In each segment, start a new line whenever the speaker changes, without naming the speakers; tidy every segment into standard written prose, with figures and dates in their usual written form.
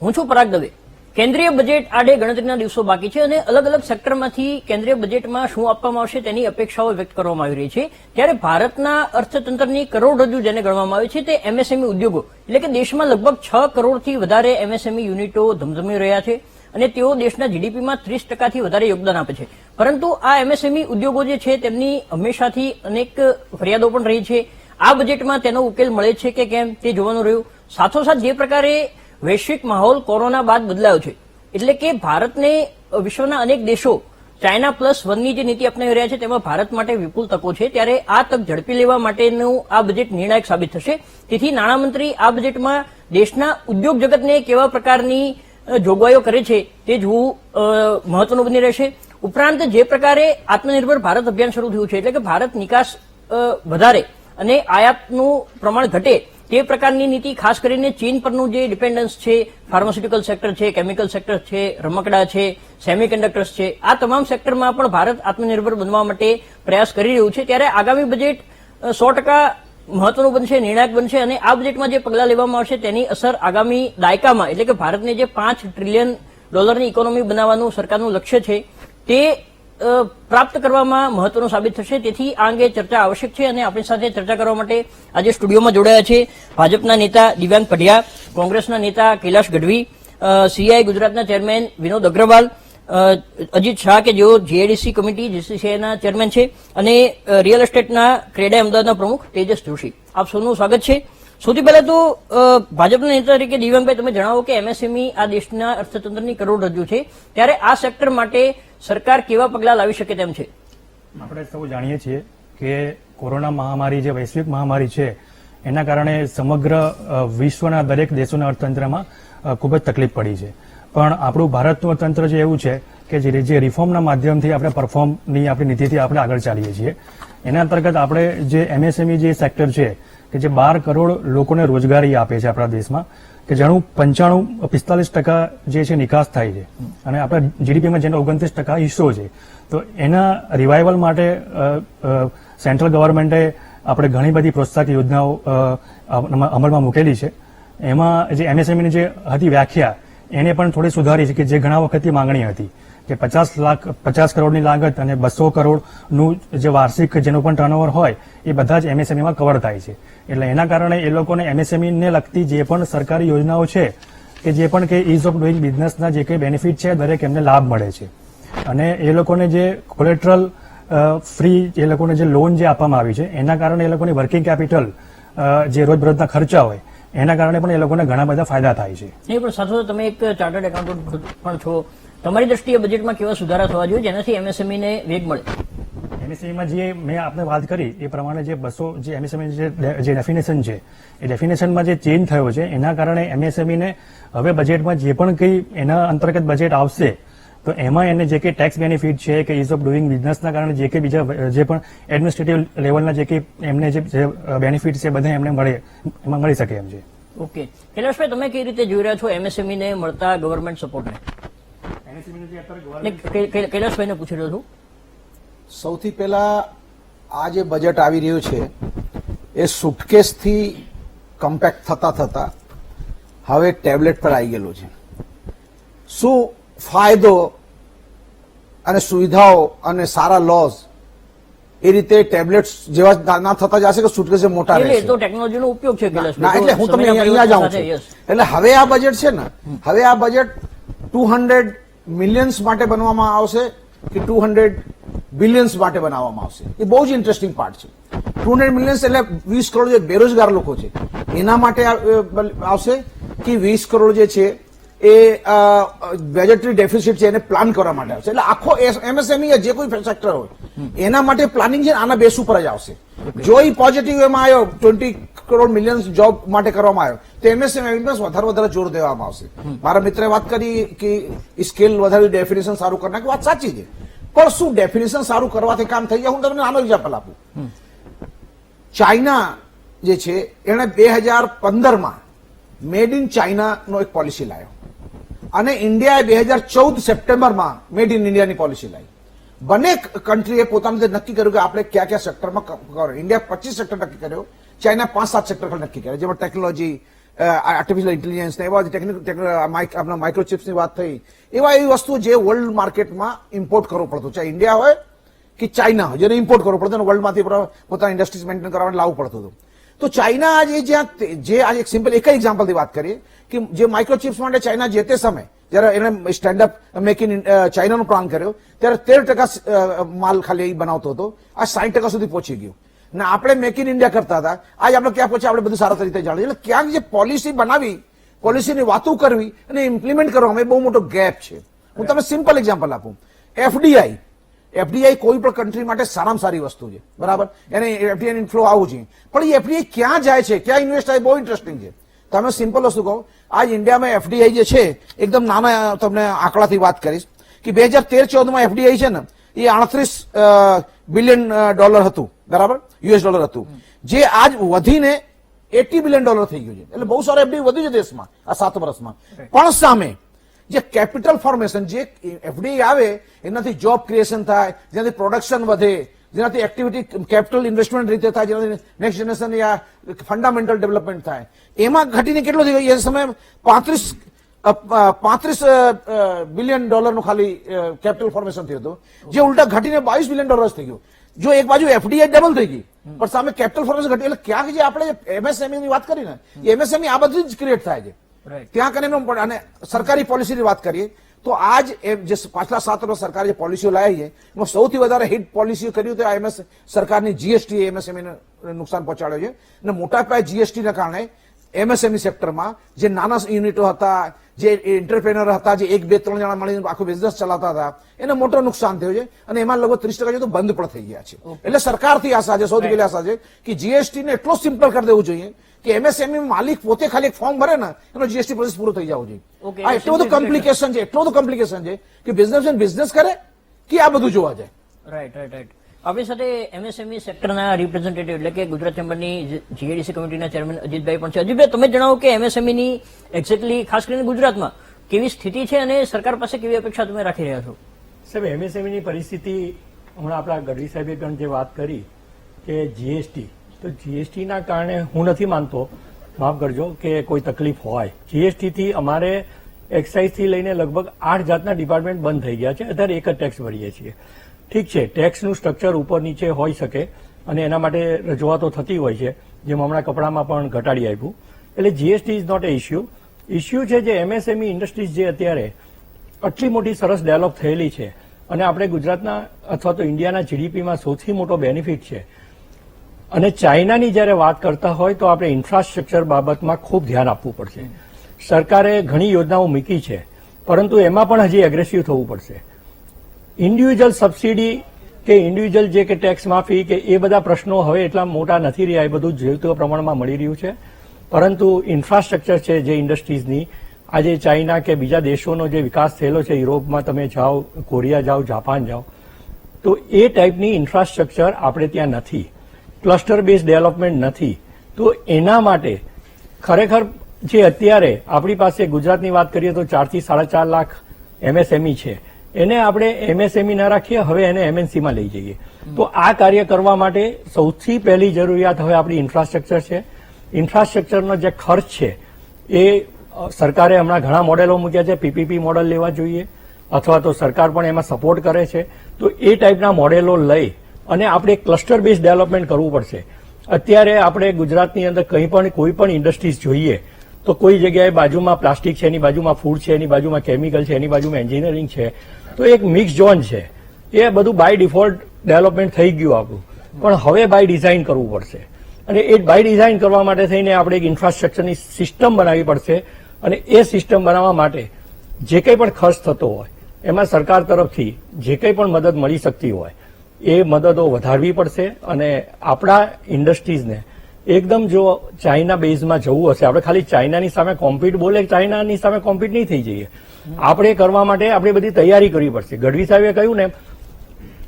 હું છું પરાગ દવે. કેન્દ્રીય બજેટ આડે ગણતરીના દિવસો બાકી છે અને અલગ અલગ સેક્ટરમાંથી કેન્દ્રીય બજેટમાં શું આપવામાં આવશે તેની અપેક્ષાઓ વ્યક્ત કરવામાં આવી રહી છે. ત્યારે ભારતના અર્થતંત્રની કરોડરજ્જુ જેને ગણવામાં આવે છે તે એમએસએમઈ ઉદ્યોગો, એટલે કે દેશમાં લગભગ 6 કરોડથી વધારે એમએસએમઈ યુનિટો ધમધમી રહ્યા છે અને તેઓ દેશના જીડીપીમાં 30% વધારે યોગદાન આપે છે. પરંતુ આ એમએસએમઈ ઉદ્યોગો જે છે તેમની હંમેશાથી અનેક ફરિયાદો પણ રહી છે. આ બજેટમાં તેનો ઉકેલ મળે છે કે કેમ તે જોવાનું રહ્યું. સાથોસાથ જે પ્રકારે વૈશ્વિક માહોલ કોરોના બાદ બદલાયો છે, એટલે કે ભારતને વિશ્વના અનેક દેશો China+1ની જે નીતિ અપનાવી રહ્યા છે તેમાં ભારત માટે વિપુલ તકો છે. ત્યારે આ તક ઝડપી લેવા માટેનું આ બજેટ નિર્ણાયક સાબિત થશે. તેથી નાણામંત્રી આ બજેટમાં દેશના ઉદ્યોગ જગતને કેવા પ્રકારની જોગવાઈઓ કરે છે તે જોવું મહત્વનું બની રહેશે. ઉપરાંત જે પ્રકારે આત્મનિર્ભર ભારત અભિયાન શરૂ થયું છે, એટલે કે ભારત નિકાસ વધારે અને આયાતનું પ્રમાણ ઘટે તે પ્રકારની નીતિ, ખાસ કરીને ચીન પરનું જે ડિપેન્ડન્સ છે, ફાર્માસ્યુટિકલ સેક્ટર છે, કેમિકલ સેક્ટર છે, રમકડા છે, સેમિકન્ડક્ટર્સ છે, આ તમામ સેક્ટરમાં પણ ભારત આત્મનિર્ભર બનવા માટે પ્રયાસ કરી રહ્યું છે. ત્યારે આગામી બજેટ 100% મહત્વનું બનશે, નિર્ણાયક બનશે અને આ બજેટમાં જે પગલાં લેવામાં આવશે તેની અસર આગામી દાયકામાં, એટલે કે ભારતને જે $5 ટ્રિલિયન ઇકોનોમી બનાવવાનું સરકારનું લક્ષ્ય છે તે પ્રાપ્ત કરવામાં મહત્વનું સાબિત થશે. તેથી આ અંગે ચર્ચા આવશ્યક છે અને આપણી સાથે ચર્ચા કરવા માટે આજે સ્ટુડિયોમાં જોડાયા છે ભાજપના નેતા દિવ્યાંગ પઢિયા, કોંગ્રેસના નેતા કૈલાશ ગઢવી, સીઆઈ ગુજરાતના ચેરમેન વિનોદ અગ્રવાલ, અજીત શાહ કે જેઓ જીએડીસી કમિટી જીસીસીઆઈના ચેરમેન છે અને રિયલ એસ્ટેટના ક્રેડા અમદાવાદના પ્રમુખ તેજસ જોશી. આપ સૌનું સ્વાગત છે. સૌથી પહેલા તો ભાજપના નેતા તરીકે દિવ્યાંગભાઈ, તમે જણાવો કે એમએસએમઈ આ દેશના અર્થતંત્રની કરોડરજ્જુ છે, ત્યારે આ સેક્ટર માટે સરકાર કેવા પગલાં લાવી શકે તેમ છે?
આપણે સૌ જાણીએ છીએ કે કોરોના મહામારી જે વૈશ્વિક મહામારી છે એના કારણે સમગ્ર વિશ્વના દરેક દેશોના અર્થતંત્રમાં ખૂબ જ તકલીફ પડી છે. પણ આપણું ભારતનું અર્થતંત્ર જે એવું છે કે જે રિફોર્મના માધ્યમથી આપણે પરફોર્મની આપણી નીતિથી આપણે આગળ ચાલીએ છીએ. એના અંતર્ગત આપણે જે એમએસએમઈ જે સેક્ટર છે કે જે 12 કરોડ લોકોને રોજગારી આપે છે આપણા દેશમાં, કે જેનું 45% જે છે નિકાસ થાય છે અને આપણા જીડીપીમાં જેનો 29% હિસ્સો છે. તો એના રિવાઇવલ માટે સેન્ટ્રલ ગવર્મેન્ટે આપણે ઘણી બધી પ્રોત્સાહક યોજનાઓ અમલમાં મૂકેલી છે. એમાં જે એમએસએમઈની જે હતી વ્યાખ્યા એને પણ થોડી સુધારી છે, કે જે ઘણા વખતથી માંગણી હતી કે 50 કરોડની લાગત અને 200 કરોડનું જે વાર્ષિક જેનું પણ ટર્નઓવર હોય એ બધા જ એમએસએમઈમાં કવર થાય છે. એટલે એના કારણે એ લોકોને એમએસએમઈને લગતી જે પણ સરકારી યોજનાઓ છે કે જે પણ કે ઇઝ ઓફ ડુઇંગ બિઝનેસના જે કંઈ બેનિફિટ છે દરેક એમને લાભ મળે છે. અને એ લોકોને જે કોલેટરલ ફ્રી એ લોકોને જે લોન જે આપવામાં આવી છે એના કારણે એ લોકોની વર્કિંગ કેપિટલ જે રોજબરોજના ખર્ચા હોય એના કારણે પણ એ લોકોને ઘણા બધા ફાયદા થાય છે.
એ પણ સાથે તમે એક ચાર્ટર્ડ એકાઉન્ટન્ટ પણ છો. તમારી દ્રષ્ટિએ બજેટમાં કેવા સુધારા થવા જોઈએ જેનાથી એમએસએમઈને વેગ મળે?
એમએસએમઈમાં જે મેં આપને વાત કરી એ પ્રમાણે જે 200 જે એમએસએમઈ જે ડેફિનેશન છે એ ડેફિનેશનમાં જે ચેન્જ થયો છે એના કારણે એમએસએમઈને હવે બજેટમાં જે પણ કંઈ એના અંતર્ગત બજેટ આવશે તો એમાં એને જે કંઈ ટેક્સ બેનિફિટ છે કે ઇઝ ઓફ ડુઇંગ બિઝનેસના કારણે જે કંઈ બીજા જે પણ એડમિનિસ્ટ્રેટિવ લેવલના જે કંઈ એમને જે બેનિફિટ છે બધા એમને એમાં મળી શકે એમ છે.
ઓકે, કૈલાશભાઈ, તમે કઈ રીતે જોઈ રહ્યા છો એમએસએમઈને મળતા ગવર્મેન્ટ સપોર્ટને? કૈલાશભાઈને પૂછી રહ્યો છું.
સૌથી પહેલા આ જે બજેટ આવી રહ્યું છે એ સુટકેસથી કમ્પેક્ટ થતા થતા હવે ટેબ્લેટ પર આવી ગયેલું છે. શું ફાયદો અને સુવિધાઓ અને સારા લોઝ એ રીતે ટેબ્લેટ જેવા ના થતા જશે કે સુટકેસ મોટા રહેશે?
તો ટેકનોલોજીનો ઉપયોગ છે.
એટલે હું તમને અહીંયા જાઉં છું. એટલે હવે આ બજેટ છે ને, હવે આ બજેટ 200 મિલિયન્સ માટે બનવામાં આવશે કે 200 બિલિયન્સ માટે બનાવવામાં આવશે? એ બહુ જ ઇન્ટરેસ્ટિંગ પાર્ટ છે. 200 મિલિયન્સ એટલે 20 કરોડ જે બેરોજગાર લોકો છે એના માટે આવશે કે 20 કરોડ જે છે એ બજેટરી ડેફિસિટ છે એને પ્લાન કરવા માટે આવશે? એટલે આખો એમએસએમઈ જે કોઈ સેક્ટર હોય એના માટે પ્લાનિંગ છે આના બેસ ઉપર જ આવશે. જો એ પોઝિટિવ એમાં આવ્યો 20 કરોડ મિલિયન્સ જોબ માટે કરવામાં આવ્યો તો એમએસએમઈ વધારે જોર દેવામાં આવશે. મારા મિત્રે વાત કરી કે સ્કેલ વધારે ડેફિનેશન સારું કરી નાખે, વાત સાચી છે. પણ શું ડેફિનેશન સારું કરવાથી કામ થઈ જાય? હું તમને નાનો એક્ઝામ્પલ આપું. ચાઇના જે છે એણે 2015માં મેડ ઇન ચાઇનાનો એક પોલિસી લાવ્યો અને ઇન્ડિયાએ 2014 સપ્ટેમ્બરમાં મેડ ઇન ઇન્ડિયાની પોલિસી લાવી. બંને કન્ટ્રીએ પોતાનું નક્કી કર્યું કે આપણે કયા કયા સેક્ટરમાં કરો. ઇન્ડિયા 25 સેક્ટર નક્કી કર્યો, ચાઇના 5-7 સેક્ટર નક્કી કર્યા, જેમાં ટેકનોલોજી, આર્ટિફિશિયલ ઇન્ટેલિજન્સ ને એવા આપણા માઇક્રોચિપ્સની વાત થઈ, એવી વસ્તુ જે વર્લ્ડ માર્કેટમાં ઇમ્પોર્ટ કરવો પડતો, ચાહે ઇન્ડિયા હોય કે ચાઇના હોય, જેને ઇમ્પોર્ટ કરવો પડતો અને વર્લ્ડમાંથી પોતાની ઇન્ડસ્ટ્રીઝ મેન્ટેન કરવા માટે લાવવું પડતું હતું. તો ચાઇના આજે જે આજે એક સિમ્પલ એક એક્ઝામ્પલથી વાત કરીએ કે જે માઇક્રોચિપ્સ માટે ચાઇના જે તે સમય જયારે એને સ્ટેન્ડઅપ મેક ઇન ચાઇનાનો પ્લાન કર્યો ત્યારે 13% માલ ખાલી બનાવતો હતો, આ 60% સુધી પહોંચી ગયું. ને આપણે મેક ઇન ઇન્ડિયા કરતા હતા, આજે આપણે ક્યાં પહોંચ્યા આપણે બધું સારા રીતે જાણીએ. એટલે ક્યાંક જે પોલિસી બનાવી, પોલિસીની વાતો કરવી અને ઇમ્પ્લિમેન્ટ કરવામાં એ બહુ મોટો ગેપ છે. હું તમને સિમ્પલ એક્ઝામ્પલ આપું. એફડીઆઈ કોઈ પણ કન્ટ્રી માટે સારામાં સારી વસ્તુ છે, બરાબર, એને એફડીઆઈ ઇન્ફ્લો આવવું જોઈએ, પણ એ એફડીઆઈ ક્યાં જાય છે, ક્યાં ઇન્વેસ્ટ થાય, બહુ ઇન્ટરેસ્ટિંગ છે. તમે સિમ્પલ વસ્તુ કહો, આજ ઇન્ડિયામાં એફડીઆઈ જે છે એકદમ નાના તમને આંકડાથી વાત કરીશ કે 2013-14 એફડીઆઈ છે ને એ $38 બિલિયન હતું, બરાબર, યુએસ ડોલર હતું, જે આજ વધીને $80 બિલિયન થઈ ગયું છે. એટલે બહુ સારું એફડીઆઈ વધ્યું છે દેશમાં આ 7 વર્ષમાં. પણ સામે જે કેપિટલ ફોર્મેશન, જે એફડીઆઈ આવે એનાથી જોબ ક્રિએશન થાય, જેનાથી પ્રોડક્શન વધે, જેનાથી એક્ટિવિટી કેપિટલ ઇન્વેસ્ટમેન્ટ રીતે થાય, જેનાથી નેક્સ્ટ જનરેશન યા ફંડામેન્ટલ ડેવલપમેન્ટ થાય, એમાં ઘટીને કેટલું થઈ ગયું? એ સમયે $35 બિલિયન નું ખાલી કેપિટલ ફોર્મેશન થયું હતું, જે ઉલટા ઘટીને $22 બિલિયન થઈ ગયું. જો એક બાજુ એફડીઆઈ ડબલ થઈ ગઈ પણ સામે કેપિટલ ફોર્મેશન ઘટી. એટલે ક્યાંક જે આપણે એમએસએમઈ ની વાત કરી ને, એમએસએમઈ આ બધું જ ક્રિએટ થાય છે ત્યાં કરીને. અને સરકારી પોલિસીની વાત કરીએ તો આજ જે પાછલા 7 વર્ષ સરકારે જે પોલિસીઓ લાવી છે એમાં સૌથી વધારે હિટ પોલિસીઓ કર્યું તો એમએસ સરકારની જીએસટી એમએસએમઈને નુકસાન પહોંચાડ્યો છે. અને મોટા પાયે જીએસટીના કારણે એમએસએમઈ સેક્ટરમાં જે નાના યુનિટો હતા, જે એન્ટરપ્રેનર હતા, જે 1, 2, 3 જણા મળીને આખું બિઝનેસ ચલાવતા હતા, એને મોટો નુકસાન થયું છે. અને એમાં લગભગ 30% જેટલું બંધ પણ થઈ ગયા છે. એટલે સરકારથી આશા છે, સૌથી પહેલી આશા છે કે જીએસટી ને એટલો સિમ્પલ કરી દેવું જોઈએ કે એમએસએમઈ માલિક પોતે ખાલી એક ફોર્મ ભરે ને એનો જીએસટી પ્રોસેસ પૂરો થઈ જવું જોઈએ. આ એટલું બધું કોમ્પ્લિકેશન છે કે બિઝનેસ કરે કે આ બધું જોવા જાય.
રાઈટ. આપણી સાથે એમએસએમઈ સેક્ટરના રિપ્રેઝેન્ટેટિવ એટલે કે ગુજરાત ચેમ્બરની જીએડીસી કમિટીના ચેરમેન અજીતભાઈ પણ છે. અજીતભાઈ, તમે જણાવો કે એમએસએમઈની એક્ઝેક્ટલી ખાસ કરીને ગુજરાતમાં કેવી સ્થિતિ છે અને સરકાર પાસે કેવી અપેક્ષા તમે રાખી રહ્યા છો?
સાહેબ, એમએસએમઈની પરિસ્થિતિ હમણાં આપણા ગઢવી સાહેબે પણ જે વાત કરી કે જીએસટી, તો જીએસટીના કારણે હું નથી માનતો, માફ કરજો, કે કોઈ તકલીફ હોય. જીએસટીથી અમારે એક્સાઇઝથી લઈને લગભગ 8 જાતના ડિપાર્ટમેન્ટ બંધ થઈ ગયા છે. અત્યારે એક જ ટેક્સ ભરીએ છીએ. ઠીક છે, ટેક્સનું સ્ટ્રક્ચર ઉપર નીચે હોઈ શકે અને એના માટે રજૂઆતો થતી હોય છે, જેમ હમણાં કપડામાં પણ ઘટાડી આપ્યું. એટલે GST is not a issue છે જે એમએસએમઈ ઇન્ડસ્ટ્રીઝ જે અત્યારે આટલી મોટી સરસ ડેવલપ થયેલી છે અને આપણે ગુજરાતના અથવા તો ઇન્ડિયાના જીડીપીમાં સૌથી મોટો બેનિફિટ છે. અને ચાઇનાની જ્યારે વાત કરતા હોય તો આપણે ઇન્ફ્રાસ્ટ્રક્ચર બાબતમાં ખૂબ ધ્યાન આપવું પડશે. સરકારે ઘણી યોજનાઓ મૂકી છે, પરંતુ એમાં પણ હજી એગ્રેસિવ થવું પડશે. ઇન્ડિવિજ્યુઅલ સબસિડી કે ઇન્ડિવિજ્યુઅલ જે કે ટેક્સ માફી કે એ બધા પ્રશ્નો હવે એટલા મોટા નથી રહ્યા, એ બધું જોઈતું પ્રમાણમાં મળી રહ્યું છે. પરંતુ ઇન્ફ્રાસ્ટ્રક્ચર છે જે ઇન્ડસ્ટ્રીઝની, આજે ચાઇના કે બીજા દેશોનો જે વિકાસ થયેલો છે, યુરોપમાં તમે જાઓ, કોરિયા જાઓ, જાપાન જાઓ, તો એ ટાઈપની ઇન્ફ્રાસ્ટ્રક્ચર આપણે ત્યાં નથી. ક્લસ્ટર બેઝ ડેવલપમેન્ટ નથી. તો એના માટે ખરેખર જે અત્યારે આપણી પાસે ગુજરાતની વાત કરીએ તો 4 થી 4.5 લાખ એમએસએમઈ છે, એને આપણે એમએસએમઈ ના રાખીએ, હવે એને એમએનસીમાં લઈ જઈએ. તો આ કાર્ય કરવા માટે સૌથી પહેલી જરૂરિયાત હવે આપણી ઇન્ફ્રાસ્ટ્રક્ચર છે. ઇન્ફ્રાસ્ટ્રક્ચરનો જે ખર્ચ છે એ સરકારે હમણાં ઘણા મોડેલો મૂક્યા છે, પીપીપી મોડેલ લેવા જોઈએ અથવા તો સરકાર પણ એમાં સપોર્ટ કરે છે. તો એ ટાઈપના મોડેલો લઈ અને આપણે ક્લસ્ટર બેઝ ડેવલપમેન્ટ કરવું પડશે. અત્યારે આપણે ગુજરાતની અંદર કંઈ પણ કોઈ પણ ઇન્ડસ્ટ્રીઝ જોઈએ તો કોઈ જગ્યાએ બાજુમાં પ્લાસ્ટિક છે, એની બાજુમાં ફૂડ છે, એની બાજુમાં કેમિકલ છે, એની બાજુમાં એન્જિનિયરિંગ છે. તો એક મિક્સ ઝોન છે. એ બધું બાય ડિફોલ્ટ ડેવલપમેન્ટ થઈ ગયું આપણું, પણ હવે બાય ડિઝાઇન કરવું પડશે. અને એ બાય ડિઝાઇન કરવા માટે થઈને આપણે એક ઇન્ફ્રાસ્ટ્રક્ચરની સિસ્ટમ બનાવવી પડશે. અને એ સિસ્ટમ બનાવવા માટે જે કંઈ પણ ખર્ચ થતો હોય એમાં સરકાર તરફથી જે કંઈ પણ મદદ મળી શકતી હોય એ મદદો વધારવી પડશે. અને આપણા ઇન્ડસ્ટ્રીઝને એકદમ જો ચાઇના બેઝમાં જવું હશે, આપણે ખાલી ચાઇનાની સામે કોમ્પિટ બોલે ચાઇનાની સામે કોમ્પિટ નહીં થઈ જઈએ. આપણે કરવા માટે આપણે બધી તૈયારી કરવી પડશે. ગઢવી સાહેબે કહ્યું ને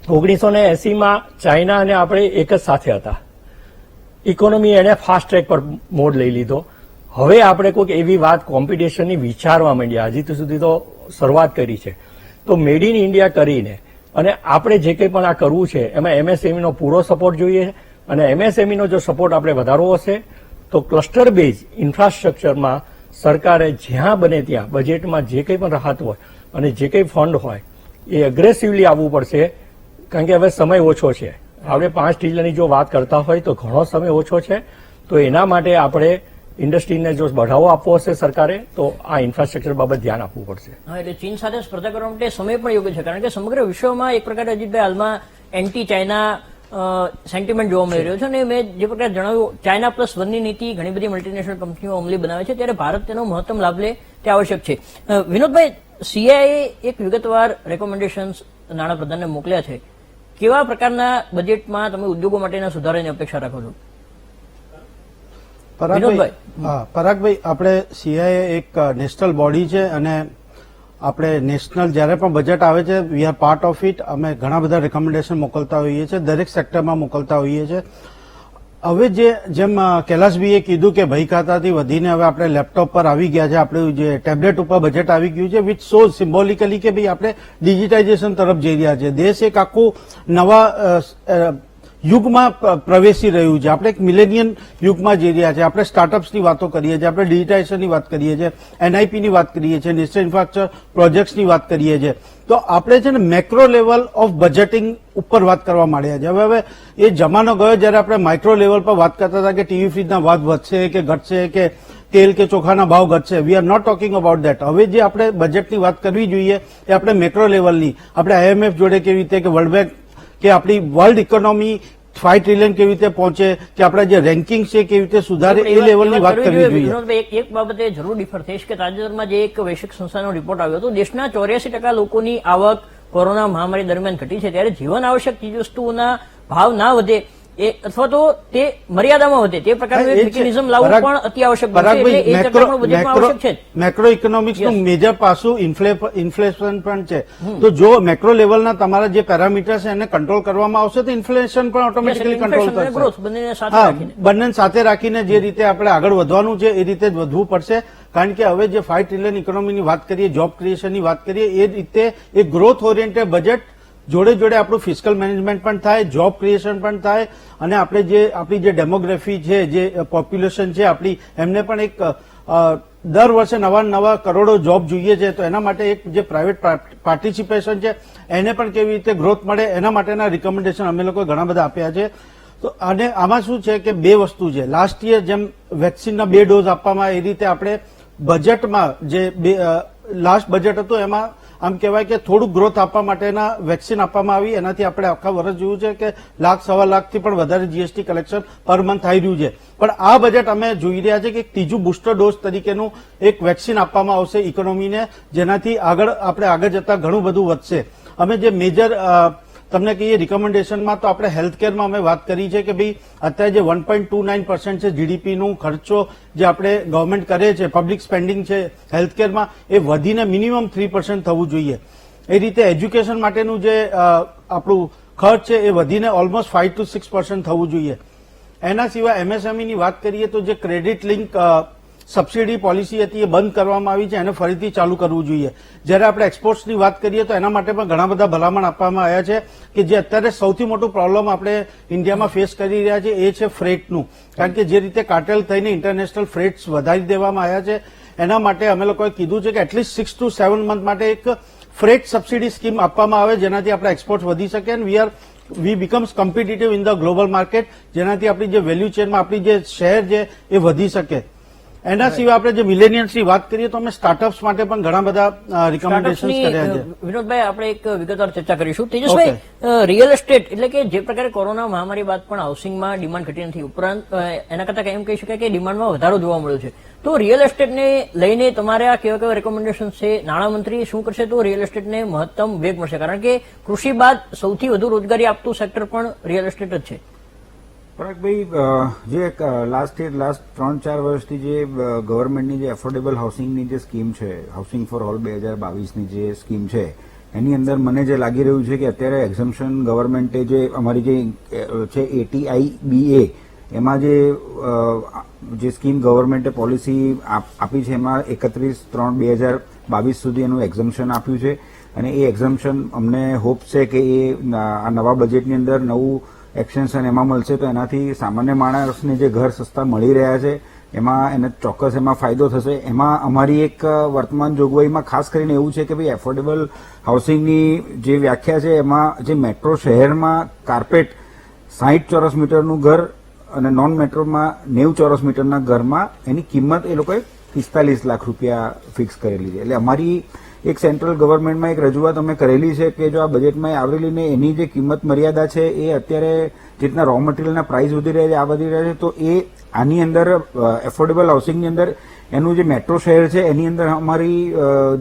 1980માં ચાઇના અને આપણે એક જ સાથે હતા. ઇકોનોમી એને ફાસ્ટ ટ્રેક પર મોડ લઈ લીધો. હવે આપણે કોઈક એવી વાત કોમ્પિટિશનની વિચારવા માંડ્યા. હજી તો સુધી તો શરૂઆત કરી છે. તો મેડ ઇન ઇન્ડિયા કરીને અને આપણે જે કંઈ પણ આ કરવું છે એમાં એમએસએમઈનો પૂરો સપોર્ટ જોઈએ. અને એમએસએમઈનો જો સપોર્ટ આપણે વધારવો હશે તો ક્લસ્ટર બેઝ ઇન્ફ્રાસ્ટ્રક્ચરમાં સરકારે જ્યાં બને ત્યાં બજેટમાં જે કંઈ પણ રાહત હોય અને જે કંઈ ફંડ હોય એ અગ્રેસિવલી આવવું પડશે, કારણ કે હવે સમય ઓછો છે. આપણે 5 ટ્રિલિયનની જો વાત કરતા હોય તો ઘણો સમય ઓછો છે. તો એના માટે આપણે ઇન્ડસ્ટ્રીને જો બઢાવો આપવો હશે સરકારે તો આ ઇન્ફ્રાસ્ટ્રક્ચર બાબત ધ્યાન આપવું પડશે.
હા, એટલે ચીન સાથે સ્પર્ધા કરવા માટે સમય પણ યોગ્ય છે, કારણ કે સમગ્ર વિશ્વમાં એક પ્રકારે અજીતભાઈ હાલમાં એન્ટી ચાઇના સેન્ટિમેન્ટ જોવા મળી રહ્યો છે. અને મેં જે પ્રકારે જણાવ્યું, ચાઇના +1ની નીતિ ઘણી બધી મલ્ટીનેશનલ કંપનીઓ અમલી બનાવે છે, ત્યારે ભારત તેનો મહત્તમ લાભ લે તે આવશ્યક છે. વિનોદભાઈ, સીઆઈએ એક વિગતવાર રેકોમેન્ડેશન્સ નાણાપ્રધાનને મોકલ્યા છે. કેવા પ્રકારના બજેટમાં તમે ઉદ્યોગો માટેના સુધારાની અપેક્ષા રાખો છો?
પરાગભાઈ, આપણે સીઆઈએ એક નેશનલ બોડી છે અને આપણે નેશનલ જ્યારે પણ બજેટ આવે છે we are part of it. અમે ઘણા બધા રેકમેન્ડેશન મોકલતા હોઈએ છીએ, દરેક સેક્ટરમાં મોકલતા હોઈએ છીએ. હવે જેમ કૈલાસભાઈએ કીધું કે ભય ખાતાથી વધીને હવે આપણે લેપટોપ પર આવી ગયા છે, આપણું જે ટેબ્લેટ ઉપર બજેટ આવી ગયું છે, વિચ સો સિમ્બોલિકલી કે ભાઈ આપણે ડિજિટાઇઝેશન તરફ જઈ રહ્યા છે. દેશ એક આખું નવા યુગમાં પ્રવેશી રહ્યું છે. આપણે એક મિલેનિયમ યુગમાં જઈ રહ્યા છે. આપણે સ્ટાર્ટઅપ્સની વાતો કરીએ છીએ, આપણે ડિજિટાઇઝેશનની વાત કરીએ છીએ, એનઆઈપીની વાત કરીએ છીએ, નેશનલ ઇન્ફ્રાસ્ટ્રક્ચર પ્રોજેક્ટ્સની વાત કરીએ છીએ. તો આપણે છે ને મેક્રો લેવલ ઓફ બજેટિંગ ઉપર વાત કરવા માંડ્યા છે. હવે એ જમાનો ગયો જ્યારે આપણે માઇક્રો લેવલ પર વાત કરતા હતા કે ટીવી ફ્રીજના ભાવ વધશે કે ઘટશે કે તેલ કે ચોખાના ભાવ ઘટશે. We are not talking about that. હવે જે આપણે બજેટની વાત કરવી જોઈએ એ આપણે મેક્રો લેવલની, આપણે આઈએમએફ જોડે કેવી રીતે કે વર્લ્ડ બેંક કે આપણી વર્લ્ડ ઇકોનોમી 5 ટ્રિલિયન કેવી રીતે પહોંચે કે આપણા જે રેન્કિંગ છે કેવી રીતે સુધારે એ લેવલની વાત કરવી જોઈએ.
એક બાબતે જરૂર ડિફર થઈશ કે તાજેતરમાં જે એક વૈશ્વિક સંસ્થાનો રિપોર્ટ આવ્યો હતો, દેશના 84% લોકોની આવક કોરોના મહામારી દરમિયાન ઘટી છે, ત્યારે જીવન આવશ્યક ચીજવસ્તુઓના ભાવ ના વધે અથવા તો તે મર્યાદામાં વધે તે પ્રકારનું મિકેનિઝમ લાવવું પણ અતિ આવશ્યક છે.
મેક્રો ઇકોનોમિક્સનું મેજર પાસું ઇન્ફ્લેશન પણ છે. તો જો મેક્રો લેવલના તમારા જે પેરામીટર છે એને કંટ્રોલ કરવામાં આવશે તો ઇન્ફ્લેશન પણ ઓટોમેટિકલી કંટ્રોલ થશે. હા, બંને સાથે રાખીને જે રીતે આપણે આગળ વધવાનું છે એ રીતે જ વધવું પડશે. કારણ કે હવે જે 5 ટ્રિલિયન ઇકોનોમીની વાત કરીએ, જોબ ક્રિએશનની વાત કરીએ, એ રીતે એક ગ્રોથ ઓરિએન્ટેડ બજેટ જોડે જોડે આપણું ફિસ્કલ મેનેજમેન્ટ પણ થાય, જોબ ક્રિએશન પણ થાય અને આપણે આપણી જે ડેમોગ્રાફી છે, જે પોપ્યુલેશન છે આપણી, એમને પણ એક દર વર્ષે નવા કરોડો જોબ જોઈએ છે. તો એના માટે એક જે પ્રાઇવેટ પાર્ટિસિપેશન છે એને પણ કેવી રીતે ગ્રોથ મળે એના માટેના રિકમેન્ડેશન અમે લોકો ઘણા બધા આપ્યા છે. તો અને આમાં શું છે કે બે વસ્તુ છે. લાસ્ટ યર જેમ વેક્સિનના 2 ડોઝ આપવામાં એ રીતે આપણે બજેટમાં જે લાસ્ટ બજેટ હતું એમાં આમ કહેવાય કે થોડુંક ગ્રોથ આપવા માટેના વેક્સિન આપવામાં આવી. એનાથી આપણે આખા વર્ષ જોયું છે કે 1.5 લાખથી પણ વધારે જીએસટી કલેક્શન પર મંથ થઈ રહ્યું છે. પણ આ બજેટ અમે જોઈ રહ્યા છે કે ત્રીજું બુસ્ટર ડોઝ તરીકેનું એક વેક્સિન આપવામાં આવશે ઇકોનોમીને, જેનાથી આપણે આગળ જતા ઘણું બધું વધશે. અમે જે મેજર તમને કહીએ રિકમેન્ડેશનમાં તો આપણે હેલ્થકેરમાં અમે વાત કરી છે કે ભાઈ અત્યારે જે 1.29% છે જીડીપીનું ખર્ચો જે આપણે ગવર્મેન્ટ કરે છે, પબ્લિક સ્પેન્ડિંગ છે હેલ્થકેરમાં, એ વધીને મિનિમમ 3% થવું જોઈએ. એ રીતે એજ્યુકેશન માટેનું જે આપણું ખર્ચ છે એ વધીને ઓલમોસ્ટ 5 to 6% થવું જોઈએ. એના સિવાય એમએસએમઈની વાત કરીએ તો જે ક્રેડિટ લિંક સબસિડી પોલિસી હતી એ બંધ કરવામાં આવી છે, એને ફરીથી ચાલુ કરવું જોઈએ. જ્યારે આપણે એક્સપોર્ટ્સની વાત કરીએ તો એના માટે પણ ઘણા બધા ભલામણ આપવામાં આવ્યા છે કે જે અત્યારે સૌથી મોટું પ્રોબ્લેમ આપણે ઇન્ડિયામાં ફેસ કરી રહ્યા છે એ છે ફ્રેટનું. કારણ કે જે રીતે કાર્ટેલ થઈને ઇન્ટરનેશનલ ફ્રેટ્સ વધારી દેવામાં આવ્યા છે, એના માટે અમે લોકોએ કીધું છે કે એટલીસ્ટ 6 to 7 મંથ માટે એક ફ્રેટ સબસિડી સ્કીમ આપવામાં આવે, જેનાથી આપણા એક્સપોર્ટ વધી શકે અને we becomes competitive in the global market, જેનાથી આપણી જે વેલ્યુ ચેનમાં આપણી જે શેર છે એ વધી શકે. એના સિવાય આપણે જે મિલેનિયલ્સની વાત કરીએ તો અમે સ્ટાર્ટઅપ્સ માટે પણ ઘણા બધા રિકમેન્ડેશન કર્યા છે.
વિનોદભાઈ, આપણે એક વિગતવાર ચર્ચા કરીશું. તેજસભાઈ, રિયલ એસ્ટેટ એટલે કે જે પ્રકારે કોરોના મહામારી બાદ પણ હાઉસિંગમાં ડિમાન્ડ ઘટી નથી, ઉપરાંત એના કરતા એમ કહી શકાય કે ડિમાન્ડમાં વધારો જોવા મળ્યો છે. તો રિયલ એસ્ટેટને લઈને તમારે આ કેવા રેકોમેન્ડેશન છે? નાણામંત્રી શું કરશે તો રિયલ એસ્ટેટને મહત્તમ વેગ મળશે? કારણ કે કૃષિ બાદ સૌથી વધુ રોજગારી આપતું સેક્ટર પણ રિયલ એસ્ટેટ જ છે.
પરાગભાઈ, જે લાસ્ટ 3-4 વર્ષથી જે ગવર્મેન્ટની જે એફોર્ડેબલ હાઉસિંગની જે સ્કીમ છે, હાઉસિંગ ફોર ઓલ 2022ની જે સ્કીમ છે, એની અંદર મને જે લાગી રહ્યું છે કે અત્યારે એક્ઝમ્પશન ગવર્મેન્ટે જે અમારી જે છે ATIBA એમાં જે સ્કીમ ગવર્મેન્ટે પોલિસી આપી છે એમાં 31/3/2022 સુધી એનું એક્ઝમ્પશન આપ્યું છે. અને એ એક્ઝમ્પશન અમને હોપ છે કે એ આ નવા બજેટની અંદર નવું એક્સટેન્શન એમાં મળશે તો એનાથી સામાન્ય માણસને જે ઘર સસ્તા મળી રહ્યા છે એમાં એને ચોક્કસ એમાં ફાયદો થશે. એમાં અમારી એક વર્તમાન જોગવાઈમાં ખાસ કરીને એવું છે કે ભાઈ એફોર્ડેબલ હાઉસિંગની જે વ્યાખ્યા છે એમાં જે મેટ્રો શહેરમાં કાર્પેટ 60 ચોરસ મીટરનું ઘર અને નોન મેટ્રોમાં 90 ચોરસ મીટરના ઘરમાં એની કિંમત એ લોકોએ 45 લાખ રૂપિયા ફિક્સ કરેલી છે. એટલે અમારી એક સેન્ટ્રલ ગવર્મેન્ટમાં એક રજૂઆત અમે કરેલી છે કે જો આ બજેટમાં આવરેલી ને એની જે કિંમત મર્યાદા છે એ અત્યારે જેટલા રો મટીરિયલના પ્રાઇસ વધી રહ્યા છે આ વધી રહ્યા છે તો એ આની અંદર એફોર્ડેબલ હાઉસિંગની અંદર એનું જે મેટ્રો શહેર છે એની અંદર અમારી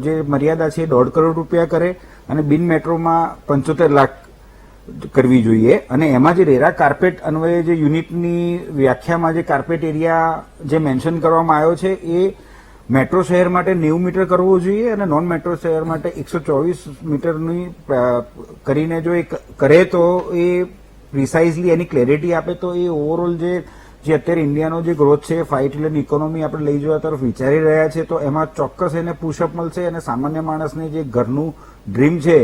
જે મર્યાદા છે 1.5 કરોડ રૂપિયા કરે અને બિન મેટ્રોમાં 75 લાખ કરવી જોઈએ. અને એમાં જે રેરા કાર્પેટ અન્વયે જે યુનિટની વ્યાખ્યામાં જે કાર્પેટ એરિયા જે મેન્શન કરવામાં આવ્યો છે એ મેટ્રો શહેર માટે 90 મીટર કરવો જોઈએ અને નોન મેટ્રો શહેર માટે 124 મીટરની કરીને જો એ કરે તો એ પ્રિસાઇઝલી એની ક્લેરિટી આપે તો એ ઓવરઓલ જે અત્યારે ઇન્ડિયાનો જે ગ્રોથ છે 5 ટ્રિલિયન ઇકોનોમી આપણે લઈ જવા તરફ વિચારી રહ્યા છે તો એમાં ચોક્કસ એને પુશઅપ મળશે અને સામાન્ય માણસને જે ઘરનું ડ્રીમ છે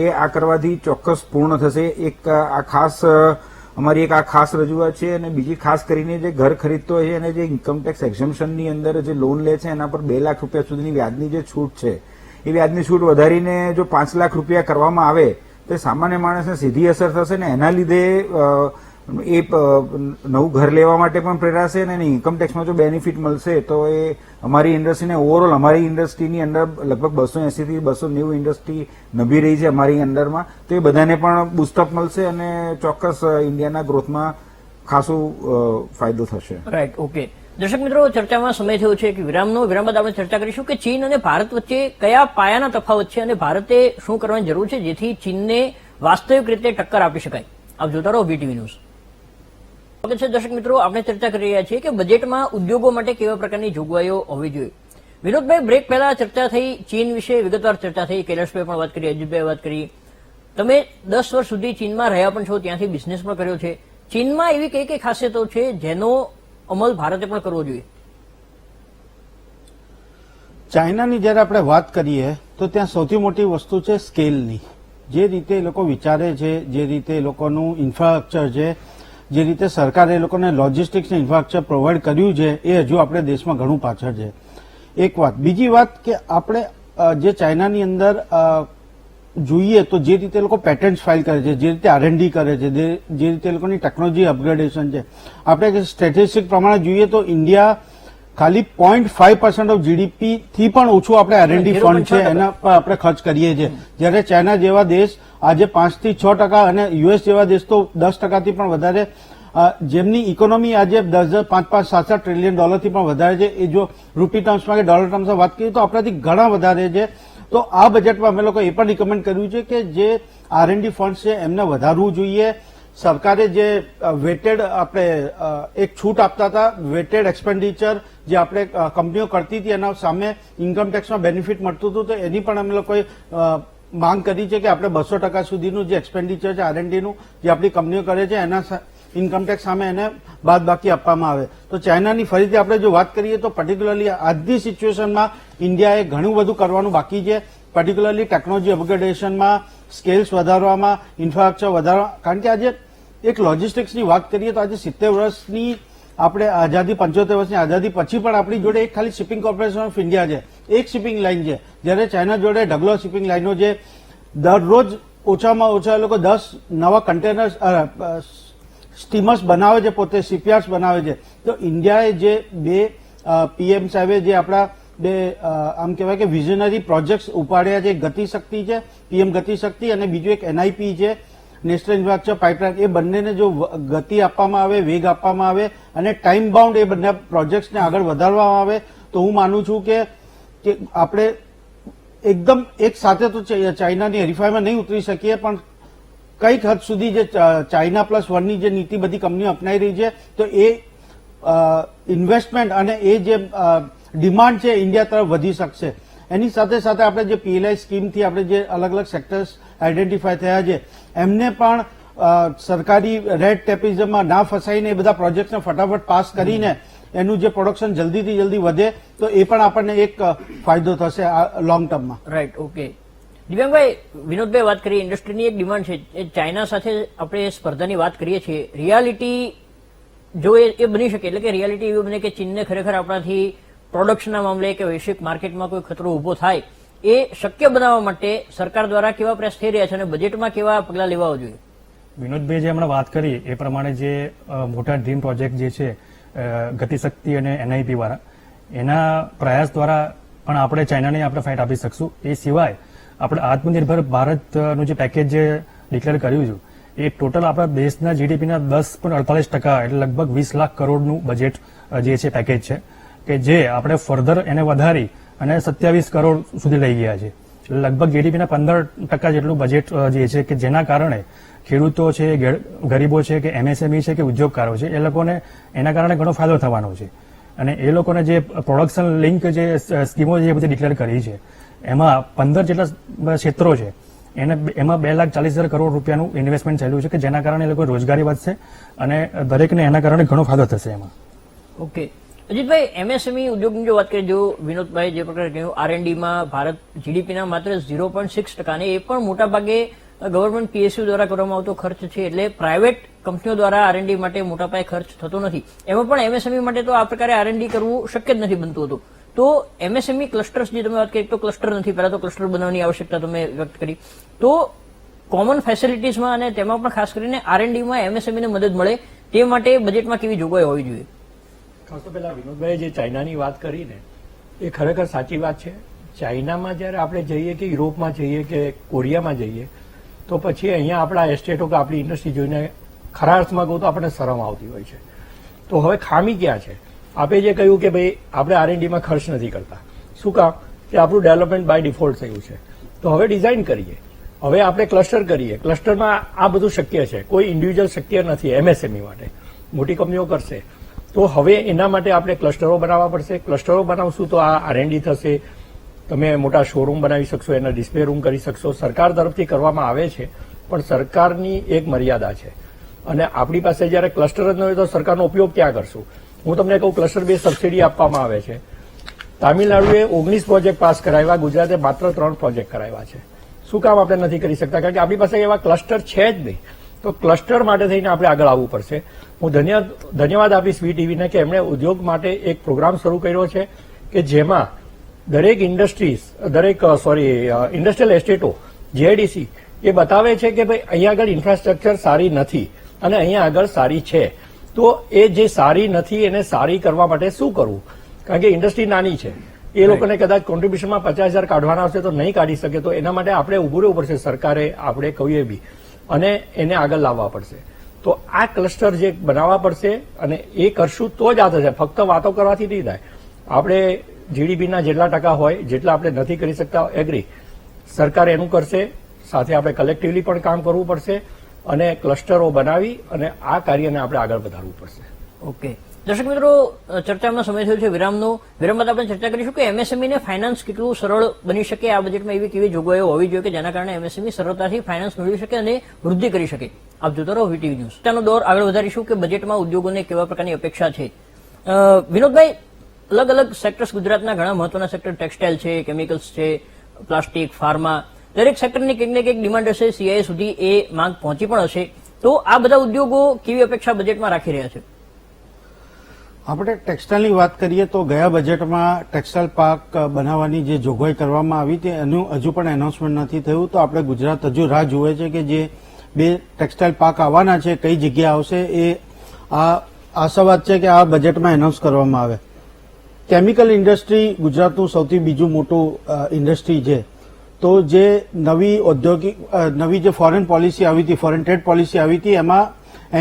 એ આ કરવાથી ચોક્કસ પૂર્ણ થશે. એક આ ખાસ અમારી એક આ ખાસ રજૂઆત છે. અને બીજી ખાસ કરીને જે ઘર ખરીદતો હોય છે અને જે ઇન્કમટેક્સ એક્ઝમ્પશનની અંદર જે લોન લે છે એના પર 2 લાખ રૂપિયા સુધીની વ્યાજની જે છૂટ છે એ વ્યાજની છૂટ વધારીને જો 5 લાખ રૂપિયા કરવામાં આવે તો સામાન્ય માણસને સીધી અસર થશે ને એના લીધે એ નવું ઘર લેવા માટે પણ પ્રેરાશે અને ઇન્કમટેક્સમાં જો બેનિફિટ મળશે તો એ અમારી ઇન્ડસ્ટ્રીને ઓવરઓલ અમારી ઇન્ડસ્ટ્રીની અંદર લગભગ 280 થી 290 ઇન્ડસ્ટ્રી નભી રહી છે અમારી અંડરમાં તો એ બધાને પણ બુસ્ટઅપ મળશે અને ચોક્કસ ઇન્ડિયાના ગ્રોથમાં ખાસો ફાયદો થશે.
Right, okay. દર્શક મિત્રો, ચર્ચામાં સમય થયો છે કે વિરામનો. વિરામ બાદ આપણે ચર્ચા કરીશું કે ચીન અને ભારત વચ્ચે કયા પાયાના તફાવત છે અને ભારતે શું કરવાની જરૂર છે જેથી ચીનને વાસ્તવિક રીતે ટક્કર આપી શકાય. આપ જોતા રહો વીટીવી ન્યૂઝ. સ્વાગત છે દર્શક મિત્રો. આપણે ચર્ચા કરી રહ્યા છીએ કે બજેટમાં ઉદ્યોગો માટે કેવા પ્રકારની જોગવાઈઓ હોવી જોઈએ. વિનોદભાઈ, બ્રેક પહેલા ચર્ચા થઈ, ચીન વિશે વિગતવાર ચર્ચા થઈ, કૈલાશભાઈ પણ વાત કરી, અજીતભાઈ વાત કરી. તમે 10 વર્ષ સુધી ચીનમાં રહ્યા પણ છો, ત્યાંથી બિઝનેસ પણ કર્યો છે. ચીનમાં એવી કઈ કઈ ખાસિયતો છે જેનો અમલ ભારતે પણ કરવો જોઈએ?
ચાઇનાની જયારે આપણે વાત કરીએ તો ત્યાં સૌથી મોટી વસ્તુ છે સ્કેલની. જે રીતે એ લોકો વિચારે છે, જે રીતે એ લોકોનું ઇન્ફ્રાસ્ટ્રક્ચર છે, જે રીતે સરકારે એ લોકોને લોજિસ્ટિક્સનું ઇન્ફ્રાસ્ટ્રક્ચર પ્રોવાઈડ કર્યું છે એ હજુ આપણે દેશમાં ઘણું પાછળ છે. એક વાત. બીજી વાત કે આપણે જે ચાઇનાની અંદર જોઈએ તો જે રીતે એ લોકો પેટન્ટ ફાઇલ કરે છે, જે રીતે R&D કરે છે, જે રીતે એ લોકોની ટેકનોલોજી અપગ્રેડેશન છે, આપણે સ્ટેટિસ્ટિક પ્રમાણે જોઈએ તો ઇન્ડિયા ખાલી 0.5% ઓફ જીડીપી થી પણ ઓછું આપણે R&D ફંડ છે એના પર આપણે ખર્ચ કરીએ છીએ. જ્યારે ચાઇના જેવા દેશ આજે 5 થી 6% અને યુએસ જેવા દેશ તો 10% થી પણ વધારે, જેમની ઇકોનોમી આજે 5-7 ટ્રિલિયન ડોલરથી પણ વધારે છે. એ જો રૂપી ટર્મ્સમાં કે ડોલર ટર્મ્સમાં વાત કરીએ તો આપણાથી ઘણા વધારે છે. તો આ બજેટમાં અમે લોકો એ પણ રિકમેન્ડ કર્યું છે કે જે R&D ફંડ છે એમને વધારવું જોઈએ. સરકારે જે વેટેડ આપણે એક છૂટ આપતા હતા, વેટેડ એક્સપેન્ડિચર જે આપણે કંપનીઓ કરતી હતી એના સામે ઇન્કમ ટેક્સમાં બેનિફિટ મળતું હતું તો એની પણ અમે લોકોએ માંગ કરી છે કે આપણે 200% સુધીનું જે એક્સપેન્ડિચર છે R&Dનું જે આપણી કંપનીઓ કરે છે એના ઇન્કમટેક્સ સામે એને બાદબાકી આપવામાં આવે. તો ચાઇનાની ફરીથી આપણે જો વાત કરીએ તો પર્ટિક્યુલરલી આજની સિચ્યુએશનમાં ઇન્ડિયાએ ઘણું બધું કરવાનું બાકી છે, પર્ટિક્યુલરલી ટેકનોલોજી અપગ્રેડેશનમાં, સ્કેલ્સ વધારવામાં, ઇન્ફ્રાસ્ટ્રક્ચર વધારવા. કારણ કે આજે એક લોજિસ્ટિક્સની વાત કરીએ તો આજે 70 વર્ષની આપણે આઝાદી, 75 વર્ષની આઝાદી પછી પણ આપણી જોડે એક ખાલી શિપિંગ કોર્પોરેશન ઓફ ઇન્ડિયા છે, એક શિપિંગ લાઇન છે. જ્યારે ચાઇના જોડે ઢગલો શિપિંગ લાઇનો છે. દરરોજ ઓછામાં ઓછા લોકો 10 નવા કન્ટેનર્સ સ્ટીમર્સ બનાવે છે, પોતે શિપયાર્ડ્સ બનાવે છે. તો ઇન્ડિયાએ જે 2 પીએમ સાહેબે જે આપણા 2 આમ કહેવાય કે વિઝનરી પ્રોજેક્ટ્સ ઉપાડ્યા છે, ગતિશક્તિ છે, પીએમ ગતિશક્તિ અને બીજું એક NIP છે, નેશનલ ઇન્ફ્રાસ્ટ્રક્ચર પાઇપલાઇન. એ બંનેને જો ગતિ આપવામાં આવે, વેગ આપવામાં આવે અને ટાઈમ બાઉન્ડ એ બંને પ્રોજેક્ટ્સને આગળ વધારવામાં આવે તો હું માનું છું કે આપણે એકદમ એક સાથે તો ચાઇનાની હરીફાઈમાં નહીં ઉતરી શકીએ પણ કઈક હદ સુધી જે ચાઇના +1ની જે નીતિ બધી કંપનીઓ અપનાવી રહી છે તો એ ઇન્વેસ્ટમેન્ટ અને એ જે ડિમાન્ડ છે ઇન્ડિયા તરફ વધી શકશે. એની સાથે સાથે આપણે જે PLI સ્કીમથી આપણે જે અલગ અલગ સેક્ટર્સ આઈડેન્ટિફાય થયા છે એમને પણ સરકારી રેડ ટેપિઝમમાં ના ફસાઈને એ બધા પ્રોજેક્ટને ફટાફટ પાસ કરીને એનું જે પ્રોડક્શન જલ્દીથી જલ્દી વધે તો એ પણ આપણને એક ફાયદો થશે લોંગ ટર્મમાં.
Right, okay. દિવ્યાંગભાઈ, વિનોદભાઈ વાત કરીએ, ઇન્ડસ્ટ્રીની એક ડિમાન્ડ છે, એ ચાઇના સાથે આપણે સ્પર્ધાની વાત કરીએ છીએ. રિયાલિટી જો એ બની શકે, એટલે કે રિયાલિટી એવી બને કે ચીનને ખરેખર આપણાથી પ્રોડક્શનના મામલે કે વૈશ્વિક માર્કેટમાં કોઈ ખતરો ઉભો થાય, એ શક્ય બનાવવા માટે સરકાર દ્વારા કેવા પ્રયાસ થઈ રહ્યા છે અને બજેટમાં કેવા પગલાં લેવા જોઈએ?
વિનોદભાઈ જે હમણાં વાત કરી એ પ્રમાણે જે મોટા ડ્રીમ પ્રોજેક્ટ જે છે ગતિશક્તિ અને એનઆઈપી વાળા, એના પ્રયાસ દ્વારા પણ આપણે ચાઇનાને આપણે ફાઇટ આપી શકશું. એ સિવાય આપણે આત્મનિર્ભર ભારતનું જે પેકેજ જે ડિક્લેર કર્યું છે, એ ટોટલ આપણા દેશના જીડીપીના 10.48%, એટલે લગભગ 20 લાખ કરોડનું બજેટ જે છે પેકેજ છે, કે જે આપણે ફર્ધર એને વધારી અને 27 કરોડ સુધી લઈ ગયા છે. લગભગ જીડીપીના 15% જેટલું બજેટ જે છે, કે જેના કારણે ખેડૂતો છે, ગરીબો છે, કે એમએસએમઈ છે, કે ઉદ્યોગકારો છે, એ લોકોને એના કારણે ઘણો ફાયદો થવાનો છે. અને એ લોકોને જે પ્રોડક્શન લિંક જે સ્કીમો જે બધી ડિક્લેર કરી છે, એમાં 15 જેટલા ક્ષેત્રો છે, એમાં 2,40,000 કરોડ રૂપિયાનું ઇન્વેસ્ટમેન્ટ થયેલું છે, કે જેના કારણે એ લોકો રોજગારી વધશે અને દરેકને એના કારણે ઘણો ફાયદો થશે એમાં.
ઓકે, અજીતભાઈ, એમએસએમઈ ઉદ્યોગની જો વાત કરીએ, જો વિનોદભાઈ જે પ્રકારે કહ્યું, R&Dમાં ભારત જીડીપીના માત્ર 0.6%, અને એ પણ મોટાભાગે ગવર્મેન્ટ પીએસયુ દ્વારા કરવામાં આવતો ખર્ચ છે, એટલે પ્રાઇવેટ કંપનીઓ દ્વારા R&D માટે મોટા પાયે ખર્ચ થતો નથી. એમાં પણ એમએસએમઈ માટે તો આ પ્રકારે R&D કરવું શક્ય જ નથી બનતું હતું. તો એમએસએમઈ ક્લસ્ટર્સ જે તમે વાત કરી, તો ક્લસ્ટર નથી, પહેલા તો ક્લસ્ટર બનાવવાની આવશ્યકતા તમે વ્યક્ત કરી, તો કોમન ફેસિલિટીઝમાં અને તેમાં પણ ખાસ કરીને R&Dમાં એમએસએમઈને મદદ મળે તે માટે બજેટમાં કેવી જોગવાઈ હોવી જોઈએ?
ખાસ તો પેલા વિનોદભાઈએ જે ચાઇનાની વાત કરી ને, એ ખરેખર સાચી વાત છે. ચાઇનામાં જયારે આપણે જઈએ કે યુરોપમાં જઈએ કે કોરિયામાં જઈએ, તો પછી અહીંયા આપણા એસ્ટેટો કે આપણી ઇન્ડસ્ટ્રી જોઈને ખરા અર્થમાં કહું તો આપણને શરમ આવતી હોય છે. તો હવે ખામી ક્યાં છે? આપે જે કહ્યું કે ભાઈ આપણે R&Dમાં ખર્ચ નથી કરતા, શું કામ? કે આપણું ડેવલપમેન્ટ બાય ડિફોલ્ટ થયું છે. તો હવે ડિઝાઇન કરીએ, હવે આપણે ક્લસ્ટર કરીએ. ક્લસ્ટરમાં આ બધું શક્ય છે, કોઈ ઇન્ડિવિજ્યુઅલ શક્ય નથી. એમએસએમઈ માટે મોટી કંપનીઓ કરશે, તો હવે એના માટે આપણે ક્લસ્ટરો બનાવવા પડશે. ક્લસ્ટરો બનાવશું તો આ R&D થશે, તમે મોટા શોરૂમ બનાવી શકશો, એના ડિસ્પ્લે રૂમ કરી શકશો. સરકાર તરફથી કરવામાં આવે છે, પણ સરકારની એક મર્યાદા છે, અને આપણી પાસે જયારે ક્લસ્ટર જ ન હોય તો સરકારનો ઉપયોગ ક્યાં કરશું? હું તમને કહું, ક્લસ્ટર બેઝ સબસિડી આપવામાં આવે છે. તામિલનાડુએ 19 પ્રોજેક્ટ પાસ કરાવ્યા, ગુજરાતે માત્ર 3 પ્રોજેક્ટ કરાવ્યા છે. શું કામ આપણે નથી કરી શકતા? કારણ કે આપણી પાસે એવા ક્લસ્ટર છે જ નહીં. તો ક્લસ્ટર માટે થઈને આપણે આગળ આવવું પડશે. હું ધન્યવાદ આપીશ વીટીવીને કે એમણે ઉદ્યોગ માટે એક પ્રોગ્રામ શરૂ કર્યો છે, કે જેમાં દરેક ઇન્ડસ્ટ્રીયલ એસ્ટેટો જીઆઈડીસી એ બતાવે છે કે ભાઈ અહીંયા આગળ ઇન્ફ્રાસ્ટ્રક્ચર સારી નથી અને અહીંયા આગળ સારી છે. તો એ જે સારી નથી એને સારી કરવા માટે શું કરવું? કારણ કે ઇન્ડસ્ટ્રી નાની છે, એ લોકોને કદાચ કોન્ટ્રીબ્યુશનમાં 50,000 કાઢવાના આવશે તો નહીં કાઢી શકે. તો એના માટે આપણે ઉભું રહેવું પડશે, સરકારે, આપણે કહીએ બી, અને એને આગળ લાવવા પડશે. તો આ ક્લસ્ટર જે બનાવવા પડશે, અને એ કરશું તો જ આ થશે. ફક્ત વાતો કરવાથી નહીં થાય. આપણે જીડીપીના જેટલા ટકા હોય, જેટલા આપણે નથી કરી શકતા, એગ્રી, સરકાર એનું કરશે. સાથે આપણે કલેક્ટિવલી પણ કામ કરવું પડશે, અને ક્લસ્ટરો બનાવી અને આ કાર્યને આપણે આગળ વધારવું પડશે.
ઓકે, દર્શક મિત્રો, ચર્ચામાં સમય થયો છે વિરામનો. વિરામ બાદ આપણે ચર્ચા કરીશું કે એમએસએમઈને ફાઇનાન્સ કેટલું સરળ બની શકે, આ બજેટમાં એવી કેવી જોગવાઈઓ હોવી જોઈએ કે જેના કારણે એમએસએમઈ સરળતાથી ફાઇનાન્સ મેળવી શકે અને વૃદ્ધિ કરી શકે. આપ જોતા રહો વીટીવી ન્યૂઝ. તેનો દોર આગળ વધારીશું કે બજેટમાં ઉદ્યોગોને કેવા પ્રકારની અપેક્ષા છે. વિનોદભાઈ, અલગ અલગ સેક્ટર્સ ગુજરાતના ઘણા મહત્વના સેક્ટર, ટેક્સટાઇલ છે, કેમિકલ્સ છે, પ્લાસ્ટિક, ફાર્મા, દરેક સેક્ટરની કંઈક ને કંઈક ડિમાન્ડ હશે, સીઆઈ સુધી એ માંગ પહોંચી પણ હશે. તો આ બધા ઉદ્યોગો કેવી અપેક્ષા બજેટમાં રાખી રહ્યા છે?
આપણે ટેક્સટાઇલની વાત કરીએ તો ગયા બજેટમાં ટેક્સટાઇલ પાર્ક બનાવવાની જે જોગવાઈ કરવામાં આવી હતી એનું હજુ પણ એનાઉન્સમેન્ટ નથી થયું. તો આપણે ગુજરાત હજુ રાહ જુએ છે કે જે 2 ટેક્સટાઇલ પાર્ક આવવાના છે, કઈ જગ્યા આવશે, એ આશાવાદ છે કે આ બજેટમાં એનાઉન્સ કરવામાં આવે. કેમિકલ ઇન્ડસ્ટ્રી ગુજરાતનું સૌથી બીજું મોટું ઇન્ડસ્ટ્રી છે. તો જે નવી જે ફોરેન પોલિસી આવી હતી, ફોરેન ટ્રેડ પોલિસી આવી હતી, એમાં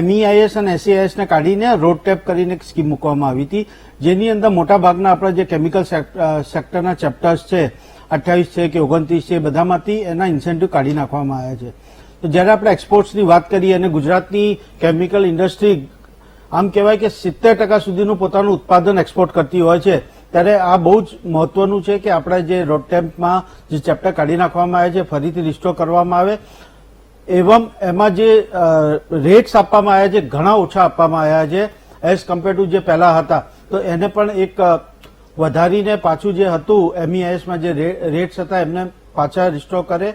MEIS અને SEIS ને કાઢીને રોડ ટેપ કરીને એક સ્કીમ મૂકવામાં આવી હતી, જેની અંદર મોટાભાગના આપણા જે કેમિકલ સેક્ટરના ચેપ્ટર્સ છે, 28 છે કે 29 છે, બધામાંથી એના ઇન્સેન્ટિવ કાઢી નાખવામાં આવ્યા છે. તો જયારે આપણે એક્સપોર્ટ્સની વાત કરીએ અને ગુજરાતની કેમિકલ ઇન્ડસ્ટ્રી આમ કહેવાય કે 70% સુધીનું પોતાનું ઉત્પાદન એક્સપોર્ટ કરતી હોય છે, ત્યારે આ બહુ જ મહત્વનું છે કે આપણે જે રોડ ટેપમાં જે ચેપ્ટર કાઢી નાખવામાં આવે છે ફરીથી રિસ્ટોર કરવામાં આવે. એમાં જે રેટ્સ આપવામાં આવ્યા છે ઘણા ઓછા આપવામાં આવ્યા છે એઝ કમ્પેર ટુ જે પહેલા હતા. તો એને પણ એક વધારીને પાછું જે હતું MEISમાં જે રેટ્સ હતા એમને પાછા રિસ્ટોર કરે.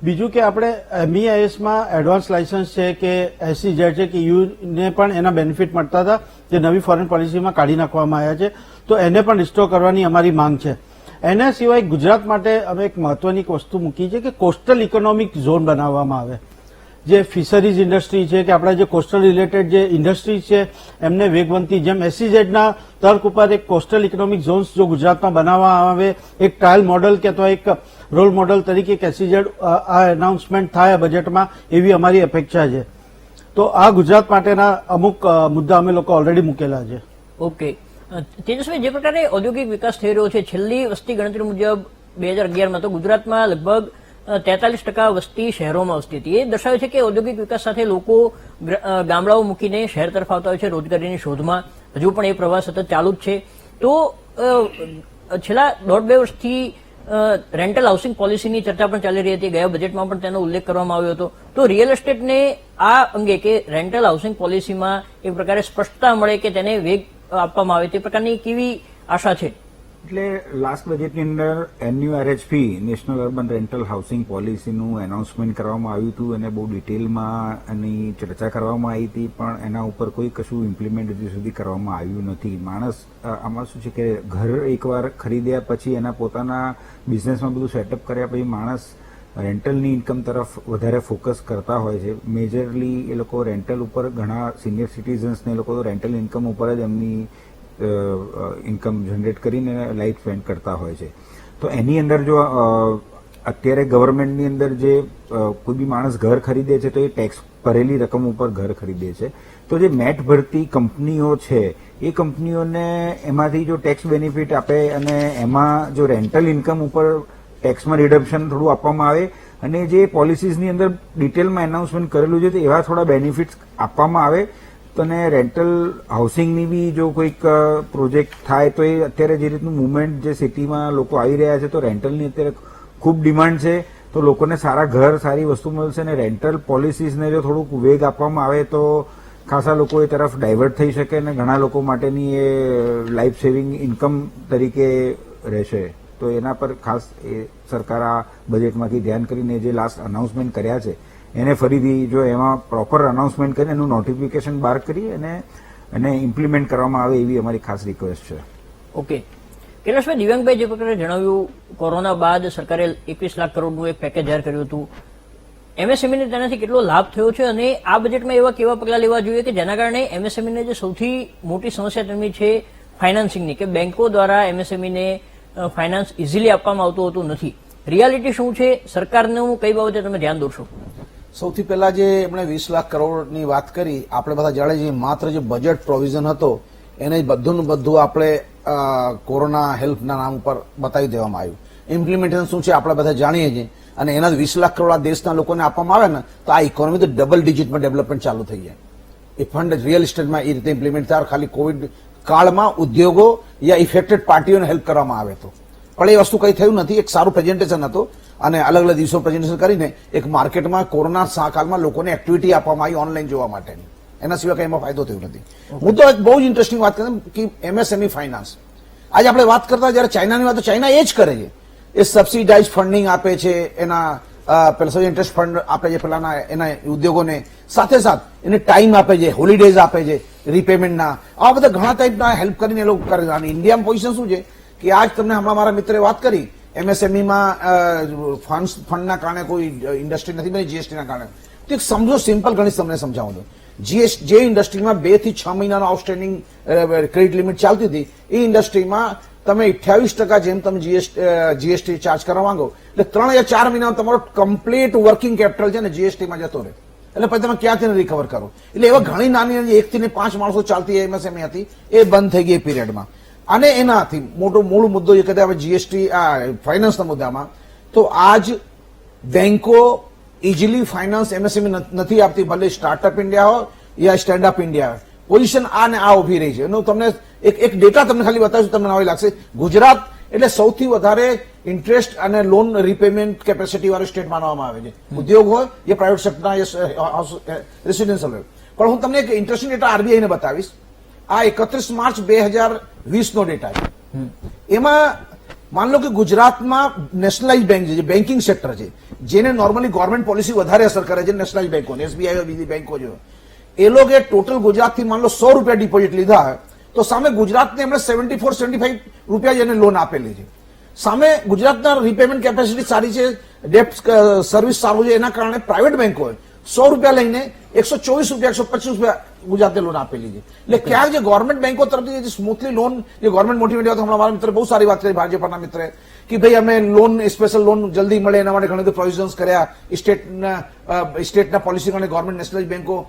બીજું કે આપણે MEIS-માં એડવાન્સ લાયસન્સ છે કે SEZ છે કે યુને પણ એના બેનિફિટ મળતા હતા, જે નવી ફોરેન પોલિસીમાં કાઢી નાખવામાં આવ્યા છે, તો એને પણ રિસ્ટોર કરવાની અમારી માંગ છે. એના સિવાય ગુજરાત માટે અમે એક મહત્વની વસ્તુ મૂકી છે કે કોસ્ટલ ઇકોનોમિક ઝોન બનાવવામાં આવે. જે ફિશરીઝ ઇન્ડસ્ટ્રી છે કે આપણા જે કોસ્ટલ રિલેટેડ જે ઇન્ડસ્ટ્રી છે એમને વેગવંતી, જેમ SEZ-ના તર્ક ઉપર એક કોસ્ટલ ઇકોનોમિક ઝોન્સ જો ગુજરાતમાં બનાવવામાં આવે, એક ટ્રાયલ મોડલ કે તો એક રોલ મોડલ તરીકે એક SEZ આ એનાઉન્સમેન્ટ થાય બજેટમાં, એવી અમારી અપેક્ષા છે. તો આ ગુજરાત માટેના અમુક મુદ્દા અમે લોકો ઓલરેડી મૂકેલા છે.
ઓકે તેજસ્વી, જે પ્રકારે ઔદ્યોગિક વિકાસ થઈ રહ્યો છે, છેલ્લી વસ્તી ગણતરી મુજબ 2011માં તો ગુજરાતમાં લગભગ 43% વસ્તી શહેરોમાં વસતી હતી. એ દર્શાવે છે કે ઔદ્યોગિક વિકાસ સાથે લોકો ગામડાઓ મૂકીને શહેર તરફ આવતા હોય છે રોજગારીની શોધમાં. હજુ પણ એ પ્રવાસ સતત ચાલુ જ છે. તો છેલ્લા 1.5-2 વર્ષથી રેન્ટલ હાઉસિંગ પોલિસીની ચર્ચા પણ ચાલી રહી હતી. ગયા બજેટમાં પણ તેનો ઉલ્લેખ કરવામાં આવ્યો હતો. તો રિયલ એસ્ટેટને આ અંગે કે રેન્ટલ હાઉસિંગ પોલિસીમાં એક પ્રકારે સ્પષ્ટતા મળે કે તેને વેગ આપવામાં આવે, તે પ્રકારની કેવી આશા છે?
એટલે લાસ્ટ બજેટની અંદર NURHP national urban rental housing પોલિસીનું એનાઉન્સમેન્ટ કરવામાં આવ્યું હતું અને બહુ ડિટેલમાં એની ચર્ચા કરવામાં આવી હતી, પણ એના ઉપર કોઈ કશું ઇમ્પ્લિમેન્ટ હજુ સુધી કરવામાં આવ્યું નથી. માણસ આમાં શું છે કે ઘર એકવાર ખરીદ્યા પછી એના પોતાના બિઝનેસમાં બધું સેટઅપ કર્યા પછી માણસ રેન્ટલની ઇન્કમ તરફ વધારે ફોકસ કરતા હોય છે. મેજરલી એ લોકો રેન્ટલ ઉપર, ઘણા સિનિયર સિટીઝન્સને એ લોકો રેન્ટલ ઇન્કમ ઉપર જ એમની ઇન્કમ જનરેટ કરીને લાઈફ સ્પેન્ડ કરતા હોય છે. તો એની અંદર જો અત્યારે ગવર્મેન્ટની અંદર જે કોઈ બી માણસ ઘર ખરીદે છે તો એ ટેક્સ ભરેલી રકમ ઉપર ઘર ખરીદે છે. તો જે મેટ ભરતી કંપનીઓ છે એ કંપનીઓને એમાંથી જો ટેક્સ બેનિફિટ આપે અને એમાં જો રેન્ટલ ઇન્કમ ઉપર ટેક્સમાં રિડમ્પશન થોડું આપવામાં આવે અને જે પોલિસીઝની અંદર ડિટેલમાં એનાઉન્સમેન્ટ કરેલું છે તો એવા થોડા બેનિફિટ્સ આપવામાં આવે. તો ને રેન્ટલ હાઉસિંગની બી જો કોઈક પ્રોજેક્ટ થાય તો એ અત્યારે જે રીતનું મુવમેન્ટ જે સિટીમાં લોકો આવી રહ્યા છે તો રેન્ટલની અત્યારે ખૂબ ડિમાન્ડ છે. તો લોકોને સારા ઘર, સારી વસ્તુ મળશે અને રેન્ટલ પોલિસીસને જો થોડુંક વેગ આપવામાં આવે તો ખાસા લોકો એ તરફ ડાયવર્ટ થઈ શકે અને ઘણા લોકો માટેની એ લાઈફ સેવિંગ ઇન્કમ તરીકે રહેશે. તો એના પર ખાસ એ સરકાર આ બજેટમાંથી ધ્યાન કરીને જે લાસ્ટ અનાઉન્સમેન્ટ કર્યા છે એને ફરીથી જો એમાં પ્રોપર અનાઉન્સમેન્ટ કરીને એનું નોટિફિકેશન બહાર કરી અને એને ઇમ્પ્લિમેન્ટ કરવામાં આવે એવી અમારી ખાસ રિક્વેસ્ટ છે.
ઓકે કૈલાશભાઈ, દિવ્યાંગભાઈ જે પ્રકારે જણાવ્યું, કોરોના બાદ સરકારે 21 લાખ કરોડનું એક પેકેજ જાહેર કર્યું હતું. MSME ને તેનાથી કેટલો લાભ થયો છે અને આ બજેટમાં એવા કેવા પગલાં લેવા જોઈએ કે જેના કારણે MSME ને જે સૌથી મોટી સમસ્યા તેમની છે ફાઇનાન્સિંગની, કે બેંકો દ્વારા MSME ને ફાઇનાન્સ ઇઝીલી આપવામાં આવતું હોતું નથી. રિયાલિટી શું છે? સરકારનું કઈ બાબતે તમે ધ્યાન દોરશો?
સૌથી પહેલા જે એમણે 20 લાખ કરોડની વાત કરી, આપણે બધા જાણે છે માત્ર જે બજેટ પ્રોવિઝન હતો એને બધું આપણે કોરોના હેલ્પના નામ ઉપર બતાવી દેવામાં આવ્યું. ઇમ્પ્લિમેન્ટેશન શું છે આપણે બધા જાણીએ છીએ અને એના 20 લાખ કરોડ આ દેશના લોકોને આપવામાં આવે ને તો આ ઇકોનોમી તો ડબલ ડિજિટમાં ડેવલપમેન્ટ ચાલુ થઈ જાય. એ ફંડ રિયલ એસ્ટેટમાં એ રીતે ઇમ્પ્લિમેન્ટ થાય. ખાલી કોવિડ કાળમાં ઉદ્યોગો યા ઇફેક્ટેડ પાર્ટીઓને હેલ્પ કરવામાં આવે તો, પણ એ વસ્તુ કંઈ થયું નથી. એક સારું પ્રેઝન્ટેશન હતું અને અલગ અલગ દિવસો પ્રેઝન્ટેશન કરીને એક માર્કેટમાં કોરોના કાળમાં લોકોને એક્ટિવિટી આપવામાં આવી ઓનલાઈન જોવા માટેની. એના સિવાય કંઈ એમાં ફાયદો થયો નથી. હું તો બહુ જ ઇન્ટરેસ્ટિંગ વાત કરું કે MSME ફાઇનાન્સ. આજે આપણે વાત કરતા જ્યારે ચાઇનાની વાત, તો ચાઇના એ જ કરે છે. એ સબસિડાઇઝ ફંડિંગ આપે છે એના પેલા ઇન્ટરેસ્ટ ફંડ આપે છે પેલાના એના ઉદ્યોગોને, સાથે સાથ એને ટાઈમ આપે છે, હોલિડેઝ આપે છે રિપેમેન્ટના. આવા બધા ઘણા ટાઈપના હેલ્પ કરીને એ લોકો કરે છે. અને ઇન્ડિયામાં પોઝિશન શું છે કે આજ તમને હમણાં મારા મિત્રે વાત કરી, MSMEમાં ફંડના કારણે કોઈ ઇન્ડસ્ટ્રી નથી બની GSTના કારણે. તો એક સમજો, સિમ્પલ ગણિત તમને સમજાવું છું. જે ઇન્ડસ્ટ્રીમાં 2 થી 6 મહિનાનો આઉટસ્ટેન્ડિંગ ક્રેડિટ લિમિટ ચાલતી હતી એ ઇન્ડસ્ટ્રીમાં તમે 28% જેમ તમે GST ચાર્જ કરવા માંગો એટલે 3 યા 4 મહિનામાં તમારો કમ્પ્લીટ વર્કિંગ કેપિટલ છે ને GSTમાં જતો રહે. એટલે પછી તમે ક્યાંથી રિકવર કરો. એટલે એવા ઘણી નાની 1 થી 5 માણસો ચાલતી MSME હતી એ બંધ થઈ ગઈ પીરિયડમાં. અને એનાથી મોટો મૂળ મુદ્દો જે કહેતા GST ફાઇનાન્સના મુદ્દામાં, તો આજ બેંકો ઇઝીલી ફાઇનાન્સ MSME નથી આપતી, ભલે સ્ટાર્ટઅપ ઇન્ડિયા હોય યા સ્ટેન્ડઅપ ઇન્ડિયા હોય. પોઝિશન આ ને આ ઉભી રહી છે. એનું તમને એક ડેટા તમને ખાલી બતાવીશું, તમને નવી લાગશે. ગુજરાત એટલે સૌથી વધારે ઇન્ટરેસ્ટ અને લોન રિપેમેન્ટ કેપેસિટી વાળું સ્ટેટ માનવામાં આવે છે. ઉદ્યોગ હોય યા પ્રાઇવેટ સેક્ટરના રેસિડેન્શિયલ હોય. પણ હું તમને એક ઇન્ટરેસ્ટિંગ ડેટા RBI ને બતાવીશ. આ 31 માર્ચ 2020 નો ડેટા છે. એમાં માન લો કે ગુજરાતમાં નેશનલાઇઝ બેંક છે, જે બેન્કિંગ સેક્ટર છે, જેને નોર્મલી ગવર્મેન્ટ પોલિસી વધારે અસર કરે છે, નેશનલાઇઝ બેંકો, એસબીઆઈ હોય, બીજી બેંકો જો, એ લોકોએ ટોટલ ગુજરાતથી માન લો 100 રૂપિયા ડિપોઝિટ લીધા, તો સામે ગુજરાતને એમણે 74-75 રૂપિયા જ એને લોન આપેલી છે. સામે ગુજરાતના રીપેમેન્ટ કેપેસિટી સારી છે, ડેપ્ટ સર્વિસ સારું છે, એના કારણે પ્રાઇવેટ બેંકોએ 100 રૂપિયા લઈને 124 રૂપિયા 125 રૂપિયા ગુજરાતને લોન આપેલી છે. એટલે ક્યાંક જે ગવર્મેન્ટ બેંકો તરફથી જે સ્મૂથલી લોન જે ગવર્મેન્ટ મોટિવેટ હમણાં મારા મિત્રે બહુ સારી વાત કરી, ભાજપના મિત્રે, કે ભાઈ અમે લોન સ્પેશિયલ લોન જલ્દી મળે એના માટે ઘણા બધા પ્રોવિઝન્સ કર્યા, સ્ટેટના પોલિસી કરીને ગવર્મેન્ટ નેશનલાઇઝ બેંકો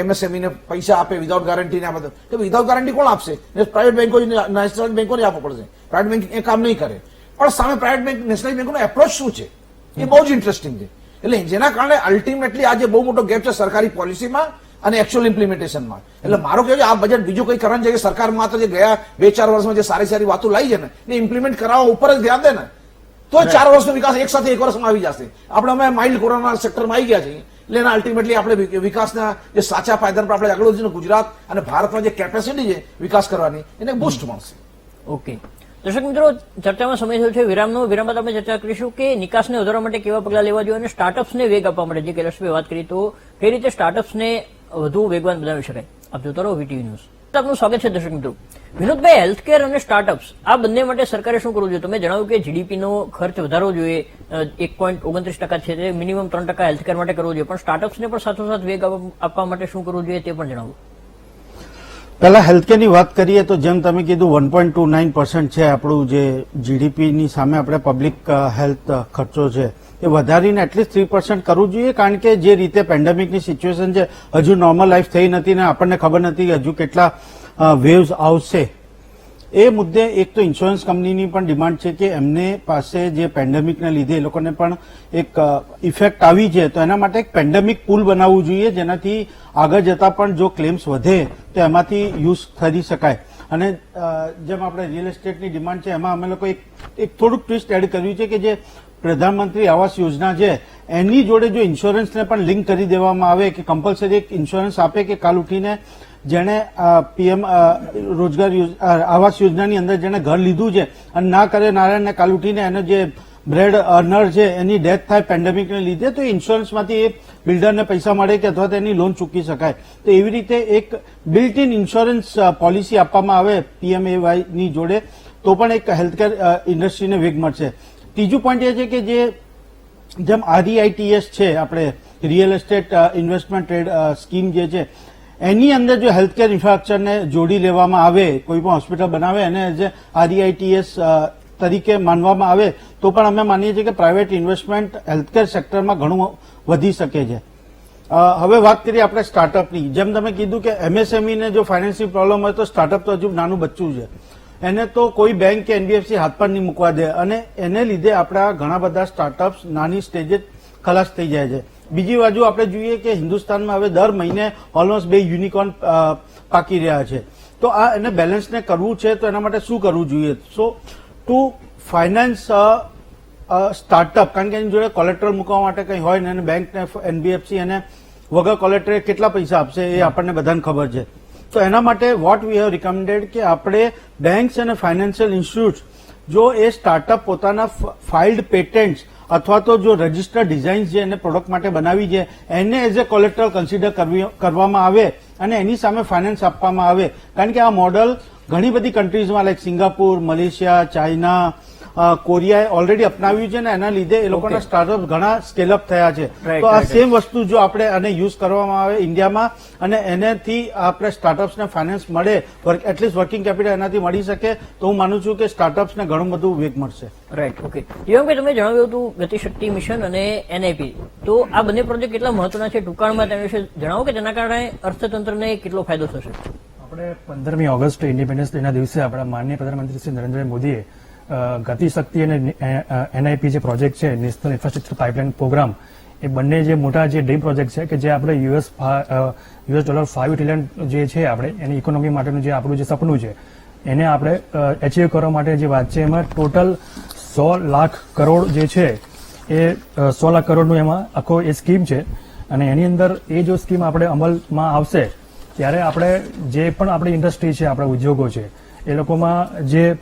MSME ને પૈસા આપે વિધાઉટ ગારંટી ને આ બધું. તો વિધાઉટ ગારંટી કોણ આપશે? પ્રાઇવેટ બેંકો, નેશનલાઇઝ બેંકોને આપવો પડશે. પ્રાઇવેટ બેંક એ કામ નહીં કરે. પણ સામે પ્રાઇવેટ બેંક નેશનલાઇઝ બેંકોનો એપ્રોચ શું છે એ બહુ જ ઇન્ટરેસ્ટિંગ છે. એટલે જેના કારણે અલ્ટિમેટલી આજે બહુ મોટો ગેપ છે સરકારી પોલિસીમાં અને એકચ્યુઅલ ઇમ્પ્લિમેન્ટેશનમાં. એટલે મારો કહેવું છે આ બજેટ બીજું કંઈ કરવાનું છે કે સરકાર માત્ર જે ગયા 2-4 વર્ષમાં જે સારી સારી વાતો લાવી છે ને એ ઇમ્પ્લિમેન્ટ કરાવવા ઉપર જ ધ્યાન દે ને તો 4 વર્ષનો વિકાસ એક સાથે 1 વર્ષમાં આવી જશે. આપણે અમે માઇલ્ડ કોરોના સેક્ટરમાં આવી ગયા છીએ, એટલે એના અલ્ટિમેટલી આપણે વિકાસના જે સાચા પાયદાન પર આપણે આગળ વધીને ગુજરાત અને ભારતમાં જે કેપેસિટી છે વિકાસ કરવાની એને બુસ્ટ મળશે.
ઓકે દર્શક મિત્રો, ચર્ચામાં સમય થયો છે વિરામનો. વિરામ બાદ આપણે ચર્ચા કરીશું કે નિકાસને વધારવા માટે કેવા પગલાં લેવા જોઈએ અને સ્ટાર્ટઅપ્સને વેગ આપવા માટે, જે કૈલાશભાઈ વાત કરી, તો કઈ રીતે સ્ટાર્ટઅપ્સને વધુ વેગવાન બનાવી શકાય. આપ જોતા રહો વીટીવી ન્યૂઝ. આપનું સ્વાગત છે દર્શક મિત્રો. વિનોદભાઈ, હેલ્થકેર અને સ્ટાર્ટઅપ્સ આ બંને માટે સરકારે શું કરવું જોઈએ? તમે જણાવ્યું કે જીડીપીનો ખર્ચ વધારવો જોઈએ, 1.29% છે, તે મિનિમમ 3% હેલ્થકેર માટે કરવો જોઈએ, પણ સ્ટાર્ટઅપ્સને પણ સાથોસાથ વેગ આપવા માટે શું કરવું જોઈએ તે પણ જણાવો.
પહેલા હેલ્થકેરની વાત કરીએ તો જેમ તમે કીધું 1.29% છે આપણું જે જીડીપીની સામે આપણે પબ્લિક હેલ્થ ખર્ચો છે એ વધારીને એટલીસ્ટ 3% કરવું જોઈએ, કારણ કે જે રીતે પેન્ડેમિકની સિચ્યુએશન છે હજુ નોર્મલ લાઈફ થઈ નથી ને આપણને ખબર નથી હજુ કેટલા વેવ્સ આવશે. એ મુદ્દે એક તો ઇન્સ્યોરન્સ કંપનીની પણ ડિમાન્ડ છે કે એમને પાસે જે પેન્ડેમિકને લીધે એ લોકોને પણ એક ઇફેક્ટ આવી છે, તો એના માટે એક પેન્ડેમિક પુલ બનાવવું જોઈએ, જેનાથી આગળ જતા પણ જો ક્લેમ્સ વધે તો એમાંથી યુઝ કરી શકાય. અને જેમ આપણે રિયલ એસ્ટેટની ડિમાન્ડ છે એમાં અમે લોકો એક થોડુંક ટ્વિસ્ટ એડ કર્યું છે કે જે પ્રધાનમંત્રી આવાસ યોજના છે એની જોડે જો ઇન્સ્યોરન્સને પણ લિંક કરી દેવામાં આવે કે કમ્પલસરી એક ઇન્સ્યોરન્સ આપે કે કાલ ઉઠીને જેણે પીએમ રોજગાર આવાસ યોજનાની અંદર જેણે ઘર લીધું છે અને ના કરે નારાયણને કાલ ઉઠીને એને જે બ્રેડ અર્નર છે એની ડેથ થાય પેન્ડેમિકને લીધે, તો ઇન્સ્યોરન્સમાંથી એ બિલ્ડરને પૈસા મળે કે અથવા તેની લોન ચૂકી શકાય. તો એવી રીતે એક બિલ્ટ ઇન ઇન્સ્યોરન્સ પોલિસી આપવામાં આવે PMAYની જોડે તો પણ એક હેલ્થકેર ઇન્ડસ્ટ્રીને વેગ મળશે. ત્રીજું પોઈન્ટ એ છે કે જેમ REITS છે આપણે real estate investment trade scheme જે છે એની અંદર જો હેલ્થકેર ઇન્ફ્રાસ્ટ્રક્ચરને જોડી લેવામાં આવે, કોઈ પણ હોસ્પિટલ બનાવે અને એઝ REITS તરીકે માનવામાં આવે તો પણ અમે માનીએ છીએ કે પ્રાઇવેટ ઇન્વેસ્ટમેન્ટ હેલ્થકેર સેક્ટરમાં ઘણું વધી શકે છે. હવે વાત કરીએ આપણે સ્ટાર્ટઅપની. જેમ તમે કીધું કે MSME ને જો ફાઇનાન્સિયલ પ્રોબ્લેમ હોય તો સ્ટાર્ટઅપ તો હજુ નાનું બચ્ચું છે, એને તો કોઈ બેંક કે NBFC હાથ પર નહીં મૂકવા દે અને એને લીધે આપણા ઘણા બધા સ્ટાર્ટઅપ્સ નાની સ્ટેજે ખલાસ થઈ જાય છે. બીજી બાજુ આપણે જોઈએ કે હિન્દુસ્તાનમાં હવે દર મહિને ઓલમોસ્ટ 2 યુનિકોર્ન પાકી રહ્યા છે. તો આ એને બેલેન્સને કરવું છે તો એના માટે શું કરવું જોઈએ? સો ટુ ફાઇનાન્સ સ્ટાર્ટઅપ, કારણ કે એની જોડે કોલેટરલ મૂકવા માટે કંઈ હોય ને બેંક ને NBFC એને વગર કોલેટરે કેટલા પૈસા આપશે એ આપણને બધાને ખબર છે. તો એના માટે વોટ વી હેવ રિકમેન્ડેડ કે આપણે બેંક્સ અને ફાઇનાન્શિયલ ઇન્સ્ટિટ્યૂટ્સ જો એ સ્ટાર્ટઅપ પોતાના ફાઇલ્ડ પેટન્ટ્સ અથવા તો જો રજિસ્ટર્ડ ડિઝાઇન્સ જે એને પ્રોડક્ટ માટે બનાવી છે એને એઝ એ કોલેટરલ કન્સિડર કરવામાં આવે અને એની સામે ફાઇનાન્સ આપવામાં આવે. કારણ કે આ મોડલ ઘણી બધી કન્ટ્રીઝમાં લાઈક સિંગાપુર, મલેશિયા, ચાઇના, કોરિયાએ ઓલરેડી અપનાવ્યું છે ને એના લીધે એ લોકોના સ્ટાર્ટઅપ ઘણા સ્કેલઅપ થયા છે. તો આ સેમ વસ્તુ જો આપણે આને યુઝ કરવામાં આવે ઇન્ડિયામાં અને એનાથી આપણે સ્ટાર્ટઅપ્સને ફાઇનાન્સ મળે, એટલીસ્ટ વર્કિંગ કેપિટલ એનાથી મળી શકે, તો હું માનું છું કે સ્ટાર્ટઅપ્સને ઘણું બધું વેગ મળશે.
Right, okay. જીવનભાઈ, તમે જણાવ્યું હતું ગતિશક્તિ મિશન અને NIP, તો આ બંને પ્રોજેક્ટ કેટલા મહત્વના છે? ટૂંકાણમાં તેના વિશે જણાવો કે તેના કારણે અર્થતંત્રને કેટલો ફાયદો થશે.
આપણે 15મી ઓગસ્ટ ઇન્ડિપેન્ડન્સ ડેના દિવસે આપણા માનનીય પ્રધાનમંત્રી શ્રી નરેન્દ્રભાઈ મોદીએ ગતિશક્તિ અને NIP જે પ્રોજેક્ટ છે, નેશનલ ઇન્ફ્રાસ્ટ્રક્ચર પાઇપલાઇન પ્રોગ્રામ, એ બંને જે મોટા જે ડ્રીમ પ્રોજેક્ટ છે કે જે આપણે $5 ટ્રિલિયન જે છે આપણે એની ઇકોનોમી માટેનું જે આપણું જે સપનું છે એને આપણે એચીવ કરવા માટે જે વાત છે એમાં ટોટલ 100 લાખ કરોડ જે છે એ 100 લાખ કરોડનું એમાં આખો એ સ્કીમ છે. અને એની અંદર એ જો સ્કીમ આપણે અમલમાં આવશે ત્યારે આપણે જે પણ આપણી ઇન્ડસ્ટ્રી છે, આપણા ઉદ્યોગો છે, એ લોકોમાં જે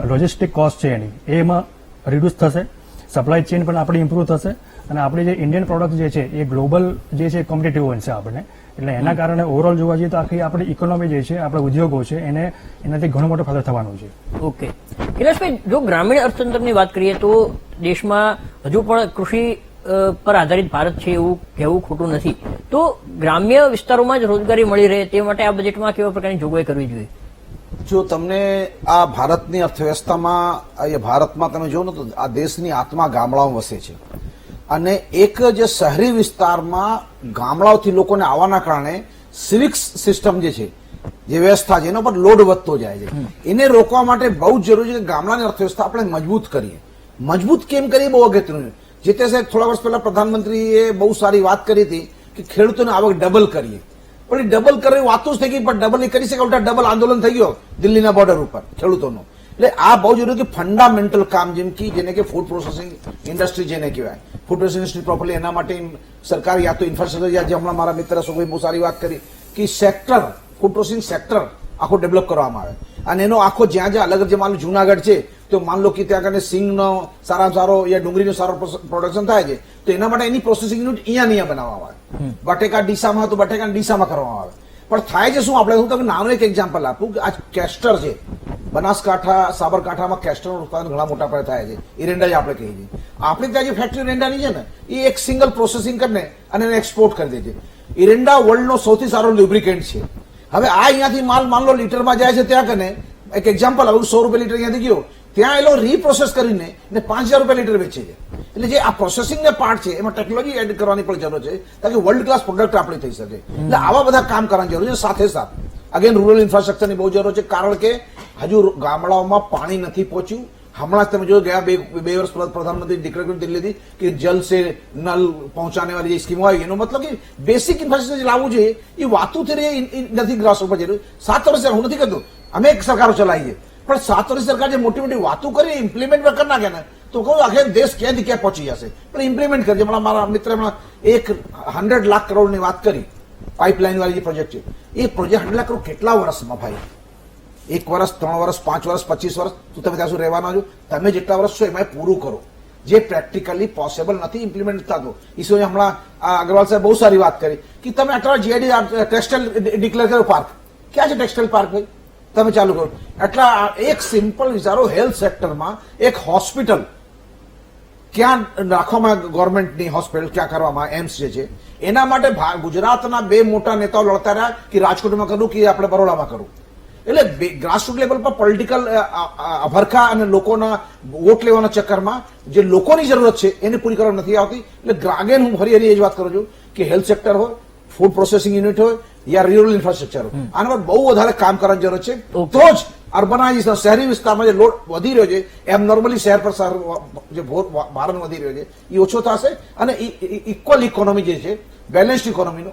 લોજિસ્ટિક કોસ્ટ છે એમાં રિડ્યુસ થશે, સપ્લાય ચેઇન પણ આપણી ઇમ્પ્રુવ થશે અને આપણી જે ઇન્ડિયન પ્રોડક્ટ જે છે એ ગ્લોબલ જે છે કોમ્પિટિટિવ બનશે આપણને. એટલે એના કારણે ઓવરઓલ જોવા જઈએ તો આખી આપણી ઇકોનોમી જે છે, આપણા ઉદ્યોગો છે એનાથી ઘણો મોટો ફાયદો થવાનો છે.
ઓકે કૈલાસભાઈ, જો ગ્રામીણ અર્થતંત્રની વાત કરીએ તો દેશમાં હજુ પણ કૃષિ પર આધારિત ભારત છે એવું કહેવું ખોટું નથી. તો ગ્રામ્ય વિસ્તારોમાં જ રોજગારી મળી રહે તે માટે આ બજેટમાં કેવા પ્રકારની જોગવાઈ કરવી જોઈએ?
જો તમને આ ભારતની અર્થવ્યવસ્થામાં, ભારતમાં તમે જો ને તો આ દેશની આત્મા ગામડાઓ વસે છે અને એક જે શહેરી વિસ્તારમાં ગામડાઓથી લોકોને આવવાના કારણે સિવિક્સ સિસ્ટમ જે છે, જે વ્યવસ્થા છે એના પર લોડ વધતો જાય છે. એને રોકવા માટે બહુ જ જરૂરી છે કે ગામડાની અર્થવ્યવસ્થા આપણે મજબૂત કરીએ. મજબૂત કેમ કરીએ બહુ અગત્યનું છે. જે તે સાહેબ થોડા વર્ષ પહેલા પ્રધાનમંત્રીએ બહુ સારી વાત કરી હતી કે ખેડૂતોની આવક ડબલ કરીએ, પણ એ ડબલ કરવી વાતો જ થઈ ગઈ, પણ ડબલ એ કરી શકે, ઉલટા ડબલ આંદોલન થઈ ગયો દિલ્હીના બોર્ડર ઉપર ખેડૂતોનું. એટલે આ બહુ જરૂરી કે ફંડામેન્ટલ કામ જેમ કે જેને કે ફૂડ પ્રોસેસિંગ ઇન્ડસ્ટ્રી જેને કહેવાય, ફૂડ પ્રોસેસિંગ ઇન્ડસ્ટ્રી પ્રોપરલી એના માટે સરકાર યા તો ઇન્ફ્રાસ્ટ્રક્ચર, જે હમણાં મારા મિત્ર અશોકભાઈ બહુ સારી વાત કરી કે સેક્ટર, ફૂડ પ્રોસેસિંગ સેક્ટર આખો ડેવલપ કરવામાં આવે અને એનો આખો જ્યાં જ્યાં અલગ જે માન લો જુનાગઢ છે તો માન લો કે ત્યાં આગળ સિંગનો સારામાં સારો યા ડુંગળીનો સારો પ્રોડક્શન થાય છે તો એના માટે એની પ્રોસેસિંગ યુનિટ અહીંયા બનાવવામાં આવે. બટેકા ડીસામાં તો બટેકા ડીસામાં કરવામાં આવે. પણ થાય છે શું, આપણે હું તમને નાનું એક એક્ઝામ્પલ આપું કે આ કેસ્ટર છે, બનાસકાંઠા સાબરકાંઠામાં કેસ્ટરનું ઉત્પાદન ઘણા મોટા પાયે થાય છે. એરંડા જે આપણે કહીએ છીએ, આપણે ત્યાં જે ફેક્ટરી એરંડાની છે ને એ એક સિંગલ પ્રોસેસિંગ કરીને અને એને એક્સપોર્ટ કરી દે છે. એરંડા વર્લ્ડનો સૌથી સારો લ્યુબ્રિકેન્ટ છે. હવે આ અહીંયાથી માલ માન લો લીટરમાં જાય છે ત્યાં કને એક એક્ઝામ્પલ આવું 100 રૂપિયા લીટર અહીંયાથી ગયો, ત્યાં એ લોકો રીપ્રોસેસ કરીને 5,000 રૂપિયા લીટર વેચે છે. એટલે જે આ પ્રોસેસિંગ ને પાર્ટ છે એમાં ટેકનોલોજી એડ કરવાની પણ જરૂર છે તાકી વર્લ્ડ ક્લાસ પ્રોડક્ટ આપણે થઈ શકે. એટલે આવા બધા કામ કરવાની જરૂર છે. સાથે સાથે અગેન રૂરલ ઇન્ફ્રાસ્ટ્રક્ચરની બહુ જરૂર છે, કારણ કે હજુ ગામડાઓમાં પાણી નથી પહોંચ્યું. હમણાં જ તમે જો ગયા બે વર્ષ પ્રધાનમંત્રી ડિક્લેર કરી દીધી કે જલ સે નલ પહોંચાને વાળી જે સ્કીમો આવી, એનો મતલબ કે બેસિક ઇન્ફ્રાસ્ટ્રક્ચર લાવવું જોઈએ એ વાતુથી નથી ગ્રાસ ઉપર જરૂર. 7 વર્ષ હું નથી કહેતો અમે એક સરકારો ચલાવી છે, પણ 7 વર્ષ સરકાર જે મોટી મોટી વાતો કરી ઇમ્પ્લિમેન્ટ કરી નાખે ને તો કહું આખે દેશ ક્યાંથી ક્યાં પહોંચી જશે. પણ ઇમ્પ્લિમેન્ટ કરજે. હમણાં મારા મિત્ર હમણાં 100 લાખ કરોડની વાત કરી પાઇપલાઇન વાળી જે પ્રોજેક્ટ છે, એ પ્રોજેક્ટ 100 લાખ કરોડ કેટલા વર્ષમાં ભાઈ? 1 વર્ષ, 3 વર્ષ, 5 વર્ષ, 25 વર્ષ તો તમે ત્યાં શું રહેવાના છો? તમે જેટલા વર્ષ છો એમાં પૂરું કરો. જે પ્રેક્ટિકલી પોસિબલ નથી ઇમ્પ્લિમેન્ટ થતો. ઈશ્વરે હમણાં અગ્રવાલ સાહેબ બહુ સારી વાત કરી કે તમે આટલા જીઆઈડી ટેક્સટાઇલ ડિક્લેર કરો પાર્ક. ક્યાં છે ટેક્સટાઇલ પાર્ક ભાઈ? તમે ચાલુ કરો. એટલા એક સિમ્પલ વિચારો, હેલ્થ સેક્ટરમાં એક હોસ્પિટલ ક્યાં રાખવામાં, ગવર્મેન્ટની હોસ્પિટલ ક્યાં કરવામાં, એમ્સ જે છે એના માટે ગુજરાતના 2 મોટા નેતાઓ લડતા રહ્યા કે રાજકોટમાં કરવું કે આપણે બરોડામાં કરવું. એટલે ગ્રાસરૂટ લેવલ પર પોલિટિકલ અભરખા અને લોકોના વોટ લેવાના ચક્કરમાં જે લોકોની જરૂરત છે એને પૂરી કરવા નથી આવતી. એટલે અગેન હું ફરી એ જ વાત કરું છું કે હેલ્થ સેક્ટર હોય, ફૂડ પ્રોસેસિંગ યુનિટ હોય યા રૂરલ ઇન્ફ્રાસ્ટ્રક્ચર હોય, આના પર બહુ વધારે કામ કરવાની જરૂર છે. તો જ અર્બનાઇઝેશન, શહેરી વિસ્તારમાં જે લોડ વધી રહ્યો છે એમ નોર્મલી શહેર પર જે ભારણ વધી રહ્યો છે એ ઓછો થશે અને ઇક્વલ ઇકોનોમી જે છે, બેલેન્સ્ડ ઇકોનોમીનો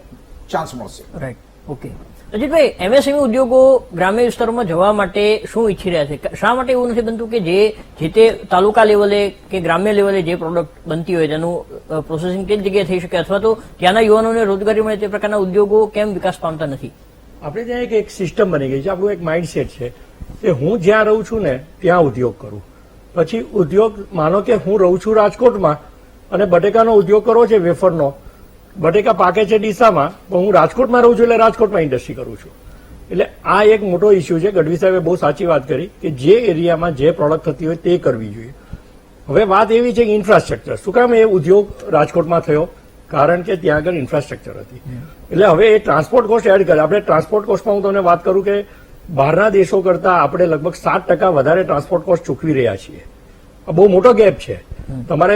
ચાન્સ મળશે.
રાઈટ. ઓકે અજીતભાઈ, એમએસએમઈ ઉદ્યોગો ગ્રામ્ય વિસ્તારોમાં જવા માટે શું ઈચ્છી રહ્યા છે? શા માટે એવું નથી બનતું કે જે તે તાલુકા લેવલે કે ગ્રામ્ય લેવલે જે પ્રોડક્ટ બનતી હોય તેનું પ્રોસેસિંગ તે જ જગ્યાએ થઈ શકે, અથવા તો ત્યાંના યુવાનોને રોજગારી મળે તે પ્રકારના ઉદ્યોગો કેમ વિકાસ પામતા નથી?
આપણે ત્યાં એક સિસ્ટમ બની ગઈ છે, આપણું એક માઇન્ડસેટ છે કે હું જ્યાં રહું છું ને ત્યાં ઉદ્યોગ કરું. પછી ઉદ્યોગ, માનો કે હું રહું છું રાજકોટમાં અને બટેકાનો ઉદ્યોગ કરવો છે, વેફરનો, બટેકા પાકે છે ડીસામાં, પણ હું રાજકોટમાં રહું છું એટલે રાજકોટમાં ઇન્ડસ્ટ્રી કરું છું. એટલે આ એક મોટો ઇસ્યુ છે. ગઢવી સાહેબે બહુ સાચી વાત કરી કે જે એરિયામાં જે પ્રોડક્ટ થતી હોય તે કરવી જોઈએ. હવે વાત એવી છે કે ઇન્ફ્રાસ્ટ્રક્ચર, શું કામ એ ઉદ્યોગ રાજકોટમાં થયો? કારણ કે ત્યાં આગળ ઇન્ફ્રાસ્ટ્રક્ચર હતી. એટલે હવે એ ટ્રાન્સપોર્ટ કોસ્ટ એડ કરે. આપણે ટ્રાન્સપોર્ટ કોસ્ટમાં હું તમને વાત કરું કે બહારના દેશો કરતા આપણે લગભગ 7% વધારે ટ્રાન્સપોર્ટ કોસ્ટ ચૂકવી રહ્યા છીએ. આ બહુ મોટો ગેપ છે. તમારે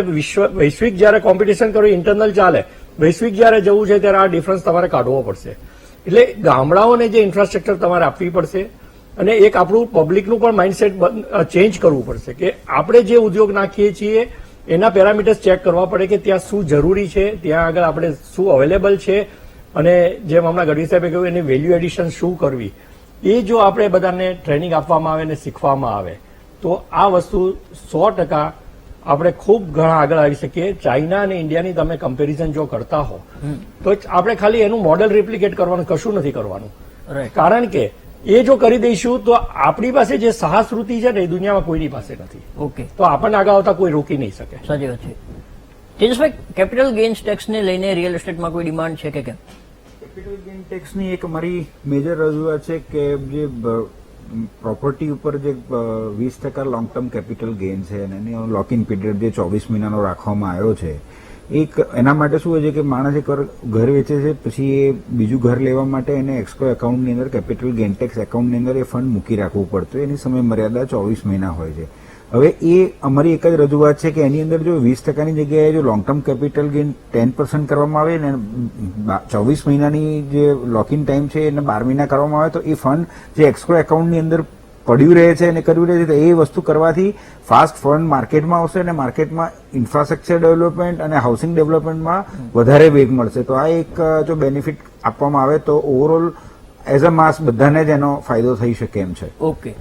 વૈશ્વિક જયારે કોમ્પિટિશન કરવું, ઇન્ટરનલ ચાલે, વૈશ્વિક જયારે જવું છે ત્યારે આ ડિફરન્સ તમારે કાઢવો પડશે. એટલે ગામડાઓને જે ઇન્ફ્રાસ્ટ્રક્ચર તમારે આપવી પડશે અને એક આપણું પબ્લિકનું પણ માઇન્ડસેટ ચેન્જ કરવું પડશે કે આપણે જે ઉદ્યોગ નાખીએ છીએ એના પેરામીટર્સ ચેક કરવા પડે કે ત્યાં શું જરૂરી છે, ત્યાં આગળ આપણે શું અવેલેબલ છે અને જેમ હમણાં ગઢવી સાહેબે કહ્યું એની વેલ્યુ એડિશન શું કરવી, એ જો આપણે બધાને ટ્રેનિંગ આપવામાં આવે અને શીખવામાં આવે તો આ વસ્તુ 100% આપણે ખૂબ ઘણા આગળ આવી શકીએ. ચાઇના અને ઇન્ડિયાની તમે કમ્પેરિઝન જો કરતા હો તો આપણે ખાલી એનું મોડેલ રિપ્લિકેટ કરવાનું, કશું નથી કરવાનું. કારણ કે એ જો કરી દઈશું તો આપણી પાસે જે સાહસવૃત્તિ છે ને એ દુનિયામાં કોઈની પાસે નથી.
ઓકે,
તો આપણને આગળ આવતા કોઈ રોકી નહીં શકે.
સાચી વાત છે. તેજસભાઈ, કેપિટલ ગેઇન્સ ટેક્સને લઈને રિયલ એસ્ટેટમાં કોઈ ડિમાન્ડ છે કે કેમ?
કેપિટલ ગેઇન ટેક્સની એક અમારી મેજર રજૂઆત છે કે જે પ્રોપર્ટી ઉપર જે 20% લોંગ ટર્મ કેપિટલ ગેઇન છે અને એનો લોક ઇન પીરિયડ જે 24 મહિનાનો રાખવામાં આવ્યો છે, એક એના માટે શું હોય છે કે માણસ એક ઘર વેચે છે, પછી એ બીજું ઘર લેવા માટે એને એક્સ્ટ્રા એકાઉન્ટની અંદર કેપિટલ ગેઇન ટેક્સ એકાઉન્ટની અંદર એ ફંડ મૂકી રાખવું પડતું. એની સમય મર્યાદા 24 મહિના હોય છે. હવે એ અમારી એક જ રજૂઆત છે કે એની અંદર જો 20%ની જગ્યાએ જો લોંગ ટર્મ કેપિટલ ગેઇન 10% કરવામાં આવે ને 24 મહિનાની જે લોક ઇન ટાઈમ છે એને 12 મહિના કરવામાં આવે તો એ ફંડ જે એક્સ્ટ્રા એકાઉન્ટની અંદર પડ્યું રહે છે અને કર્યું રહે છે, તો એ વસ્તુ કરવાથી ફાસ્ટ ફંડ માર્કેટમાં આવશે અને માર્કેટમાં ઇન્ફ્રાસ્ટ્રક્ચર ડેવલપમેન્ટ અને હાઉસિંગ ડેવલપમેન્ટમાં વધારે વેગ મળશે. તો આ એક જો બેનિફિટ આપવામાં આવે તો ઓવરઓલ એઝ અ માસ બધાને જ એનો ફાયદો થઈ શકે એમ છે.
ઓકે,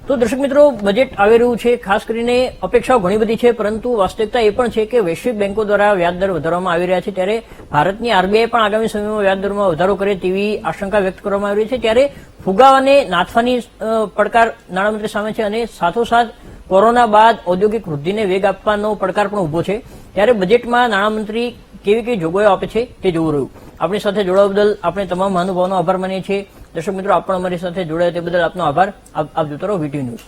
તો દર્શક મિત્રો, બજેટ આવી રહ્યું છે. ખાસ કરીને અપેક્ષાઓ ઘણી બધી છે, પરંતુ વાસ્તવિકતા એ પણ છે કે વૈશ્વિક બેંકો દ્વારા વ્યાજદર વધારવામાં આવી રહ્યા છે. ત્યારે ભારતની આરબીઆઈ પણ આગામી સમયમાં વ્યાજદરમાં વધારો કરે તેવી આશંકા વ્યક્ત કરવામાં આવી રહી છે. ત્યારે ફુગાવાને નાથવાની પડકાર નાણામંત્રી સામે છે અને સાથોસાથ કોરોના બાદ ઔદ્યોગિક વૃદ્ધિને વેગ આપવાનો પડકાર પણ ઉભો છે. ત્યારે બજેટમાં નાણામંત્રી કેવી કેવી જોગવાઈઓ આપે છે તે જોવું રહ્યું. આપણી સાથે જોડાવા બદલ આપણે તમામ મહાનુભાવોનો આભાર માનીએ છીએ. દર્શક મિત્રો, આપ પણ અમારી સાથે જોડાયા તે બદલ આપનો આભાર. આપ જોતા રહો VTV ન્યૂઝ.